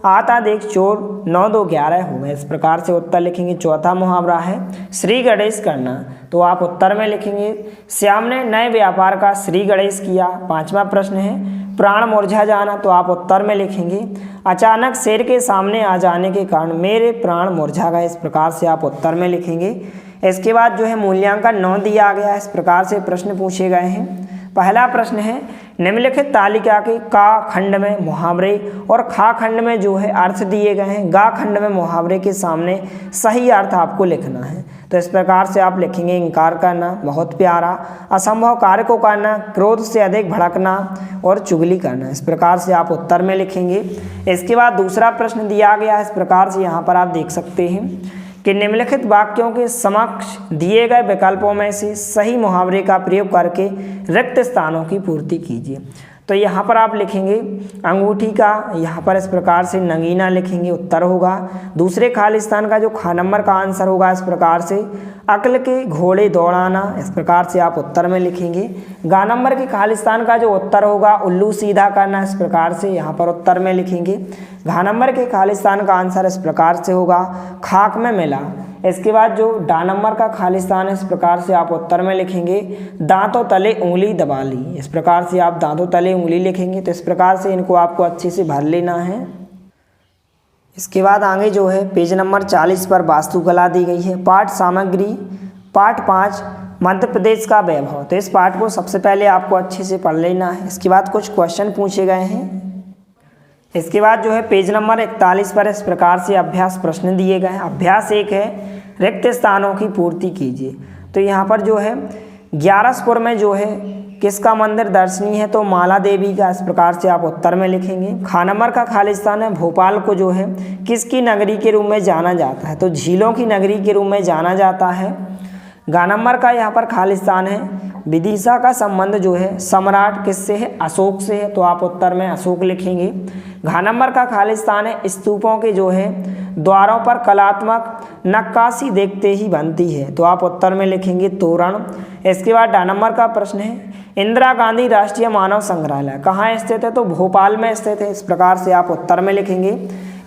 आता देख चोर 9 2 11 हो गए। इस प्रकार से उत्तर लिखेंगे। चौथा मुहावरा है श्री गणेश करना, तो आप उत्तर में लिखेंगे श्याम ने नए व्यापार का श्री गणेश किया। 5वां प्रश्न है प्राण मुरझा जाना, तो आप उत्तर में लिखेंगे अचानक शेर के सामने आ जाने के कारण मेरे प्राण मुरझा गए। इस प्रकार से आप उत्तर में लिखेंगे। इसके बाद जो है मूल्यांकन 9 दिया गया है। इस प्रकार से प्रश्न पूछे गए हैं। पहला प्रश्न है निम्नलिखित तालिका के का खंड में मुहावरे और खा खंड में जो है अर्थ दिए गए हैं। गा खंड में मुहावरे के सामने सही अर्थ आपको लिखना है। तो इस प्रकार से आप लिखेंगे इंकार करना, बहुत प्यारा, असंभव कार्य को करना, क्रोध से अधिक भड़कना और चुगली करना। इस प्रकार से आप उत्तर में लिखेंगे। इसके बाद दूसरा प्रश्न दिया गया है। इस प्रकार से यहाँ पर आप देख सकते हैं कि निम्नलिखित वाक्यों के समक्ष दिए गए विकल्पों में से सही मुहावरे का प्रयोग करके रिक्त स्थानों की पूर्ति कीजिए। तो यहाँ पर आप लिखेंगे अंगूठी का, यहाँ पर इस प्रकार से नगीना लिखेंगे, उत्तर होगा। दूसरे खालिस्तान का जो खा नंबर का आंसर होगा इस प्रकार से अक्ल के घोड़े दौड़ाना, इस प्रकार से आप उत्तर में लिखेंगे। गा नंबर के खालिस्तान का जो उत्तर होगा उल्लू सीधा करना, इस प्रकार से यहाँ पर उत्तर में लिखेंगे। घा नंबर के खालिस्तान का आंसर इस प्रकार से होगा खाक में मिला। इसके बाद जो डा नंबर का खालिस्तान है इस प्रकार से आप उत्तर में लिखेंगे दांतों तले उंगली दबा ली, इस प्रकार से आप दांतों तले उंगली लिखेंगे। तो इस प्रकार से इनको आपको अच्छे से भर लेना है। इसके बाद आगे जो है पेज नंबर 40 पर वास्तुकला दी गई है। पाठ सामग्री पाठ 5 मध्य प्रदेश का वैभव। तो इस पाठ को सबसे पहले आपको अच्छे से पढ़ लेना है। इसके बाद कुछ क्वेश्चन पूछे गए हैं। इसके बाद जो है पेज नंबर 41 पर इस प्रकार से अभ्यास प्रश्न दिए गए हैं। अभ्यास 1 है रिक्त स्थानों की पूर्ति कीजिए। तो यहाँ पर जो है ग्यारसपुर में जो है किसका मंदिर दर्शनीय है, तो माला देवी का, इस प्रकार से आप उत्तर में लिखेंगे। खा नंबर का खालिस्तान है भोपाल को जो है किसकी नगरी के रूप में जाना जाता है, तो झीलों की नगरी के रूप में जाना जाता है। गा नंबर का यहाँ पर खालिस्तान है विदिशा का संबंध जो है सम्राट किससे है, अशोक से है, तो आप उत्तर में अशोक लिखेंगे। घा नंबर का खालिस्तान है स्तूपों के जो है द्वारों पर कलात्मक नक्काशी देखते ही बनती है, तो आप उत्तर में लिखेंगे तोरण। इसके बाद डा नंबर का प्रश्न है इंदिरा गांधी राष्ट्रीय मानव संग्रहालय कहाँ स्थित है, तो भोपाल में स्थित है, इस प्रकार से आप उत्तर में लिखेंगे।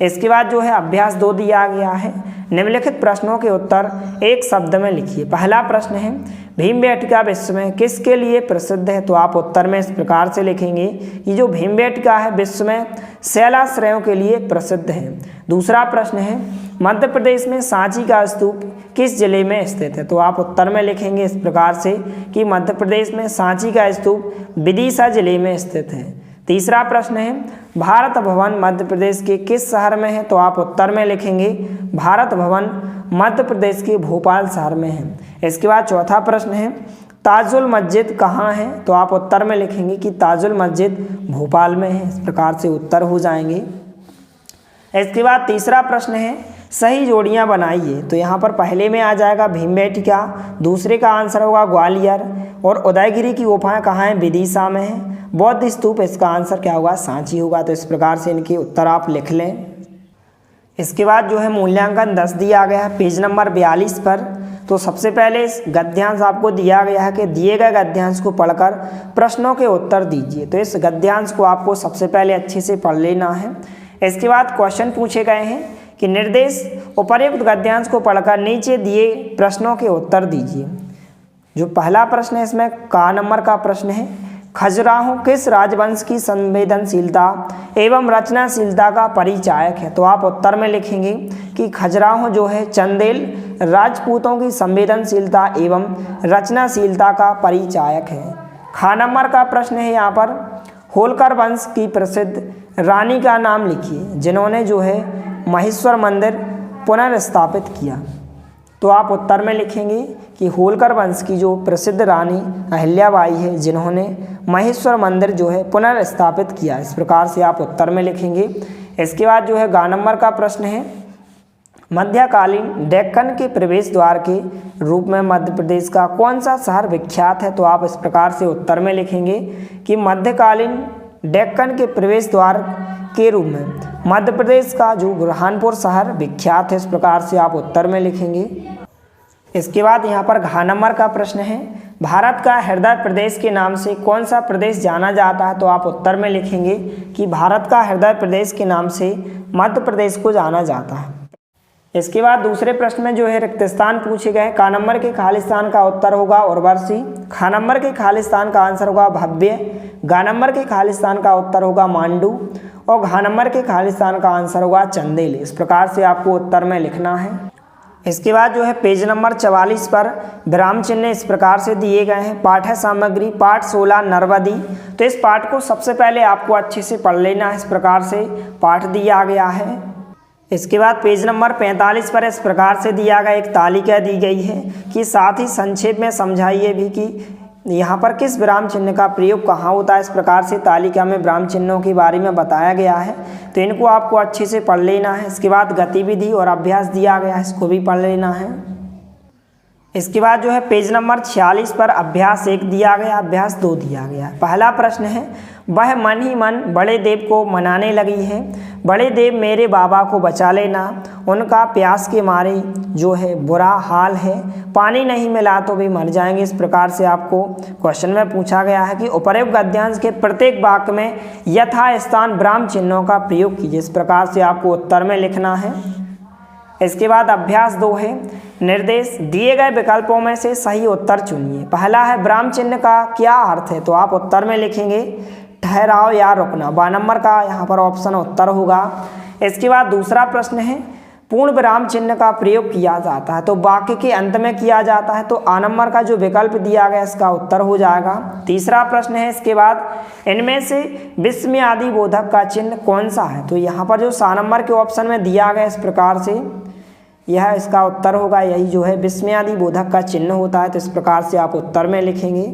इसके बाद जो है अभ्यास 2 दिया गया है। निम्नलिखित प्रश्नों के उत्तर एक शब्द में लिखिए। पहला प्रश्न है भीमबेटका विश्व में किसके लिए प्रसिद्ध है, तो आप उत्तर में इस प्रकार से लिखेंगे कि जो भीमबेटका है विश्व में शैलाश्रयों के लिए प्रसिद्ध है। दूसरा प्रश्न है मध्य प्रदेश में सांची का स्तूप किस जिले में स्थित है, तो आप उत्तर में लिखेंगे इस प्रकार से कि मध्य प्रदेश में सांची का स्तूप विदिशा जिले में स्थित है। तीसरा प्रश्न है भारत भवन मध्य प्रदेश के किस शहर में है, तो आप उत्तर में लिखेंगे भारत भवन मध्य प्रदेश के भोपाल शहर में है। इसके बाद चौथा प्रश्न है ताजुल मस्जिद कहाँ है, तो आप उत्तर में लिखेंगे कि ताजुल मस्जिद भोपाल में है, इस प्रकार से उत्तर हो जाएंगे। इसके बाद तीसरा प्रश्न है सही जोड़ियां बनाइए। तो यहाँ पर पहले में आ जाएगा भीमबेटका, दूसरे का आंसर होगा ग्वालियर, और उदयगिरी की गुफाएं कहाँ हैं, विदिशा में है। बौद्ध स्तूप इसका आंसर क्या होगा, सांची होगा। तो इस प्रकार से इनके उत्तर आप लिख लें। इसके बाद जो है मूल्यांकन 10 दिया गया है पेज नंबर 42 पर। तो सबसे पहले इस गद्यांश आपको दिया गया है कि दिए गए गद्यांश को पढ़कर प्रश्नों के उत्तर दीजिए। तो इस गद्यांश को आपको सबसे पहले अच्छे से पढ़ लेना है। इसके बाद क्वेश्चन पूछे गए हैं कि निर्देश उपर्युक्त गद्यांश को पढ़कर नीचे दिए प्रश्नों के उत्तर दीजिए। जो पहला प्रश्न है इसमें का नंबर का प्रश्न है खजुराहो किस राजवंश की संवेदनशीलता एवं रचनाशीलता का परिचायक है, तो आप उत्तर में लिखेंगे कि खजुराहो जो है चंदेल राजपूतों की संवेदनशीलता एवं रचनाशीलता का परिचायक है। खा नंबर का प्रश्न है यहाँ पर होलकर वंश की प्रसिद्ध रानी का नाम लिखिए जिन्होंने जो है महेश्वर मंदिर पुनर्स्थापित किया, तो आप उत्तर में लिखेंगे कि होलकर वंश की जो प्रसिद्ध रानी अहिल्याबाई है जिन्होंने महेश्वर मंदिर जो है पुनर्स्थापित किया, इस प्रकार से आप उत्तर में लिखेंगे। इसके बाद जो है गा नंबर का प्रश्न है मध्यकालीन डेक्कन के प्रवेश द्वार के रूप में मध्य प्रदेश का कौन सा शहर विख्यात है, तो आप इस प्रकार से उत्तर में लिखेंगे कि मध्यकालीन डेक्कन के प्रवेश द्वार के रूप में मध्य प्रदेश का जो बुरहानपुर शहर विख्यात है, इस प्रकार से आप उत्तर में लिखेंगे। इसके बाद यहाँ पर घा नंबर का प्रश्न है भारत का हृदय प्रदेश के नाम से कौन सा प्रदेश जाना जाता है, तो आप उत्तर में लिखेंगे कि भारत का हृदय प्रदेश के नाम से मध्य प्रदेश को जाना जाता है। इसके बाद दूसरे प्रश्न में जो है रिक्त स्थान पूछे गए। का नंबर के खालिस्तान का उत्तर होगा उर्वशी, खा नंबर के खालिस्तान का आंसर होगा भव्य, गा नंबर के खालिस्तान का उत्तर होगा मांडू, और घा नंबर के खालिस्तान का आंसर होगा चंदेल। इस प्रकार से आपको उत्तर में लिखना है। इसके बाद जो है पेज नंबर 44 पर विराम चिन्ह इस प्रकार से दिए गए हैं। पाठ सामग्री पाठ 16 नर्मदी। तो इस पाठ को सबसे पहले आपको अच्छे से पढ़ लेना है, इस प्रकार से पाठ दिया गया है। इसके बाद पेज नंबर 45 पर इस प्रकार से दिया गया एक तालिका दी गई है कि साथ ही संक्षेप में समझाइए भी कि यहाँ पर किस विराम चिन्ह का प्रयोग कहाँ होता है। इस प्रकार से तालिका में विराम चिन्हों के बारे में बताया गया है, तो इनको आपको अच्छे से पढ़ लेना है। इसके बाद गतिविधि और अभ्यास दिया गया है, इसको भी पढ़ लेना है। इसके बाद जो है पेज नंबर 46 पर अभ्यास 1 दिया गया, अभ्यास 2 दिया गया। पहला प्रश्न है, वह मन ही मन बड़े देव को मनाने लगी है, बड़े देव मेरे बाबा को बचा लेना, उनका प्यास के मारे जो है बुरा हाल है, पानी नहीं मिला तो भी मर जाएंगे। इस प्रकार से आपको क्वेश्चन में पूछा गया है कि उपरोक्त गद्यांश के प्रत्येक वाक्य में यथा स्थान विराम चिन्हों का प्रयोग कीजिए। इस प्रकार से आपको उत्तर में लिखना है। इसके बाद अभ्यास 2 है, निर्देश दिए गए विकल्पों में से सही उत्तर चुनिए। पहला है विराम चिन्ह का क्या अर्थ है, तो आप उत्तर में लिखेंगे ठहराव या रुकना, 2 नंबर का यहाँ पर ऑप्शन उत्तर होगा। इसके बाद दूसरा प्रश्न है, पूर्ण विराम चिन्ह का प्रयोग किया जाता है तो वाक्य के अंत में किया जाता है, तो आ नंबर का जो विकल्प दिया गया इसका उत्तर हो जाएगा। तीसरा प्रश्न है, इसके बाद इनमें से विस्मयादि बोधक का चिन्ह कौन सा है, तो यहाँ पर जो सा नंबर के ऑप्शन में दिया गया इस प्रकार से यह इसका उत्तर होगा, यही जो है विस्मयादि बोधक का चिन्ह होता है, तो इस प्रकार से आप उत्तर में लिखेंगे।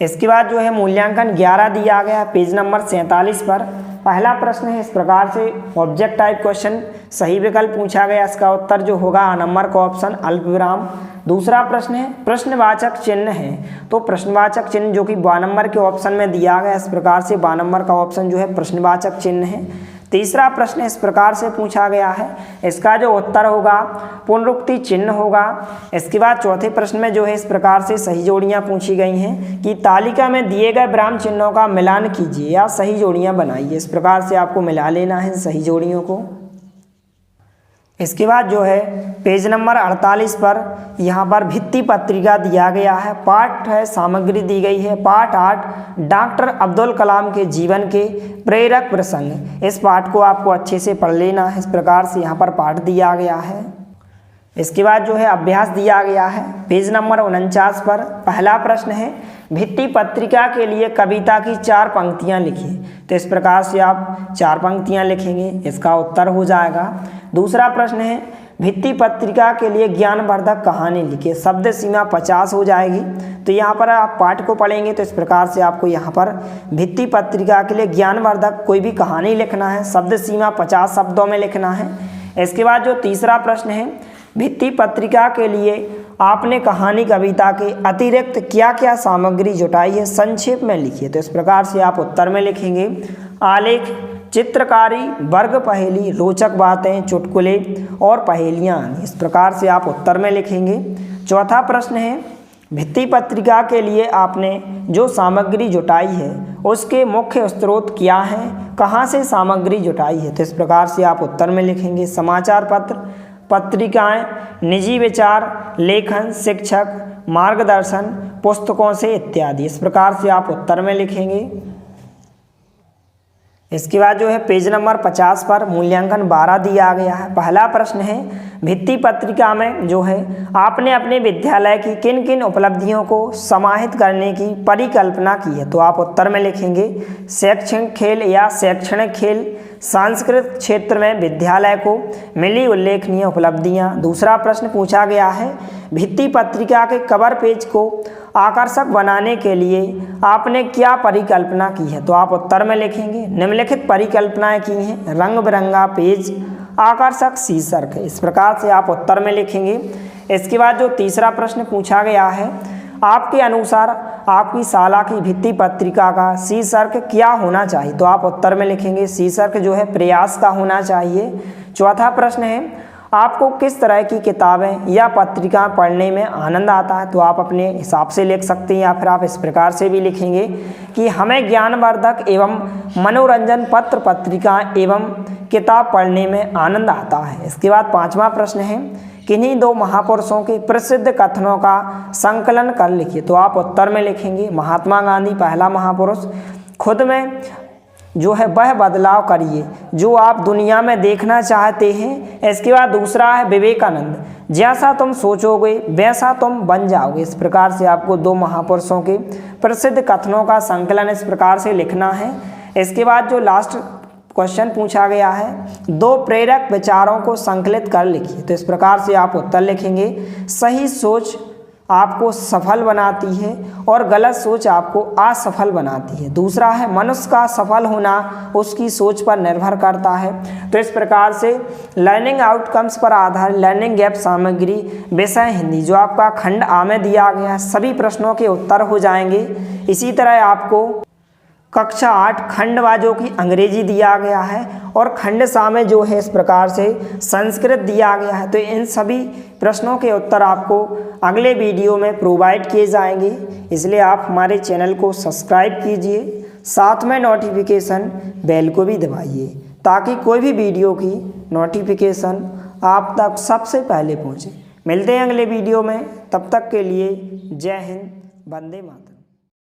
इसके बाद जो है मूल्यांकन 11 दिया गया पेज नंबर 47 पर। पहला प्रश्न है इस प्रकार से, ऑब्जेक्ट टाइप क्वेश्चन, सही विकल्प पूछा गया, इसका उत्तर जो होगा आ नंबर का ऑप्शन अल्प विराम। दूसरा प्रश्न है प्रश्नवाचक चिन्ह है, तो प्रश्नवाचक चिन्ह जो कि 2 नंबर के ऑप्शन में दिया गया, इस प्रकार से 2 नंबर का ऑप्शन जो है प्रश्नवाचक चिन्ह है। तीसरा प्रश्न इस प्रकार से पूछा गया है, इसका जो उत्तर होगा पुनरुक्ति चिन्ह होगा। इसके बाद चौथे प्रश्न में जो है इस प्रकार से सही जोड़ियां पूछी गई हैं कि तालिका में दिए गए विराम चिन्हों का मिलान कीजिए या सही जोड़ियां बनाइए। इस प्रकार से आपको मिला लेना है सही जोड़ियों को। इसके बाद जो है पेज नंबर 48 पर यहाँ पर भित्ति पत्रिका दिया गया है, पाठ है सामग्री दी गई है, पाठ 8 डॉक्टर अब्दुल कलाम के जीवन के प्रेरक प्रसंग। इस पाठ को आपको अच्छे से पढ़ लेना है, इस प्रकार से यहाँ पर पाठ दिया गया है। इसके बाद जो है अभ्यास दिया गया है पेज नंबर 49 पर। पहला प्रश्न है, भित्ति पत्रिका के लिए कविता की 4 पंक्तियां लिखिए, तो इस प्रकार से आप 4 पंक्तियां लिखेंगे, इसका उत्तर हो जाएगा। दूसरा प्रश्न है, भित्ति पत्रिका के लिए ज्ञानवर्धक कहानी लिखिए, शब्द सीमा 50 हो जाएगी, तो यहाँ पर आप पाठ को पढ़ेंगे तो इस प्रकार से आपको यहाँ पर भित्ति पत्रिका के लिए ज्ञानवर्धक कोई भी कहानी लिखना है, शब्द सीमा 50 शब्दों में लिखना है। इसके बाद जो तीसरा प्रश्न है, भित्ति पत्रिका के लिए आपने कहानी कविता के अतिरिक्त क्या क्या सामग्री जुटाई है, संक्षेप में लिखिए, तो इस प्रकार से आप उत्तर में लिखेंगे आलेख, चित्रकारी, वर्ग पहेली, रोचक बातें, चुटकुले और पहेलियाँ। इस प्रकार से आप उत्तर में लिखेंगे। चौथा प्रश्न है, भित्ति पत्रिका के लिए आपने जो सामग्री जुटाई है उसके मुख्य स्रोत क्या हैं, कहाँ से सामग्री जुटाई है, तो इस प्रकार से आप उत्तर में लिखेंगे समाचार पत्र, पत्रिकाएं, निजी विचार, लेखन, शिक्षक, मार्गदर्शन, पुस्तकों से इत्यादि। इस प्रकार से आप उत्तर में लिखेंगे। इसके बाद जो है पेज नंबर 50 पर मूल्यांकन 12 दिया गया है। पहला प्रश्न है, भित्ति पत्रिका में जो है आपने अपने विद्यालय की किन किन उपलब्धियों को समाहित करने की परिकल्पना की है, तो आप उत्तर में लिखेंगे शैक्षणिक खेल या शैक्षणिक खेल, सांस्कृतिक क्षेत्र में विद्यालय को मिली उल्लेखनीय उपलब्धियां। दूसरा प्रश्न पूछा गया है, भित्ति पत्रिका के कवर पेज को आकर्षक बनाने के लिए आपने क्या परिकल्पना की है, तो आप उत्तर में लिखेंगे निम्नलिखित परिकल्पनाएं की हैं, रंग बिरंगा पेज, आकर्षक शीर्षक। इस प्रकार से आप उत्तर में लिखेंगे। इसके बाद जो तीसरा प्रश्न पूछा गया है, आपके अनुसार आपकी शाला की भित्ति पत्रिका का शीर्षक क्या होना चाहिए, तो आप उत्तर में लिखेंगे शीर्षक जो है प्रयास का होना चाहिए। चौथा प्रश्न है, आपको किस तरह की किताबें या पत्रिका पढ़ने में आनंद आता है, तो आप अपने हिसाब से लिख सकते हैं या फिर आप इस प्रकार से भी लिखेंगे कि हमें ज्ञानवर्धक एवं मनोरंजन पत्र पत्रिका एवं किताब पढ़ने में आनंद आता है। इसके बाद पांचवा प्रश्न है, किन्हीं 2 महापुरुषों के प्रसिद्ध कथनों का संकलन कर लिखिए, तो आप उत्तर में लिखेंगे महात्मा गांधी पहला महापुरुष, खुद में जो है वह बदलाव करिए जो आप दुनिया में देखना चाहते हैं। इसके बाद दूसरा है विवेकानंद, जैसा तुम सोचोगे वैसा तुम बन जाओगे। इस प्रकार से आपको 2 महापुरुषों के प्रसिद्ध कथनों का संकलन इस प्रकार से लिखना है। इसके बाद जो लास्ट क्वेश्चन पूछा गया है, 2 प्रेरक विचारों को संकलित कर लिखिए, तो इस प्रकार से आप उत्तर लिखेंगे सही सोच आपको सफल बनाती है और गलत सोच आपको असफल बनाती है। दूसरा है मनुष्य का सफल होना उसकी सोच पर निर्भर करता है। तो इस प्रकार से लर्निंग आउटकम्स पर आधारित लर्निंग गैप सामग्री विषय हिंदी जो आपका खंड आ में दिया गया है, सभी प्रश्नों के उत्तर हो जाएंगे। इसी तरह आपको कक्षा 8 खंड वा जो कि अंग्रेजी दिया गया है और खंड सा में जो है इस प्रकार से संस्कृत दिया गया है। तो इन सभी प्रश्नों के उत्तर आपको अगले वीडियो में प्रोवाइड किए जाएंगे, इसलिए आप हमारे चैनल को सब्सक्राइब कीजिए, साथ में नोटिफिकेशन बेल को भी दबाइए ताकि कोई भी वीडियो की नोटिफिकेशन आप तक सबसे पहले पहुंचे। मिलते हैं अगले वीडियो में, तब तक के लिए जय हिंद, वंदे मातरम।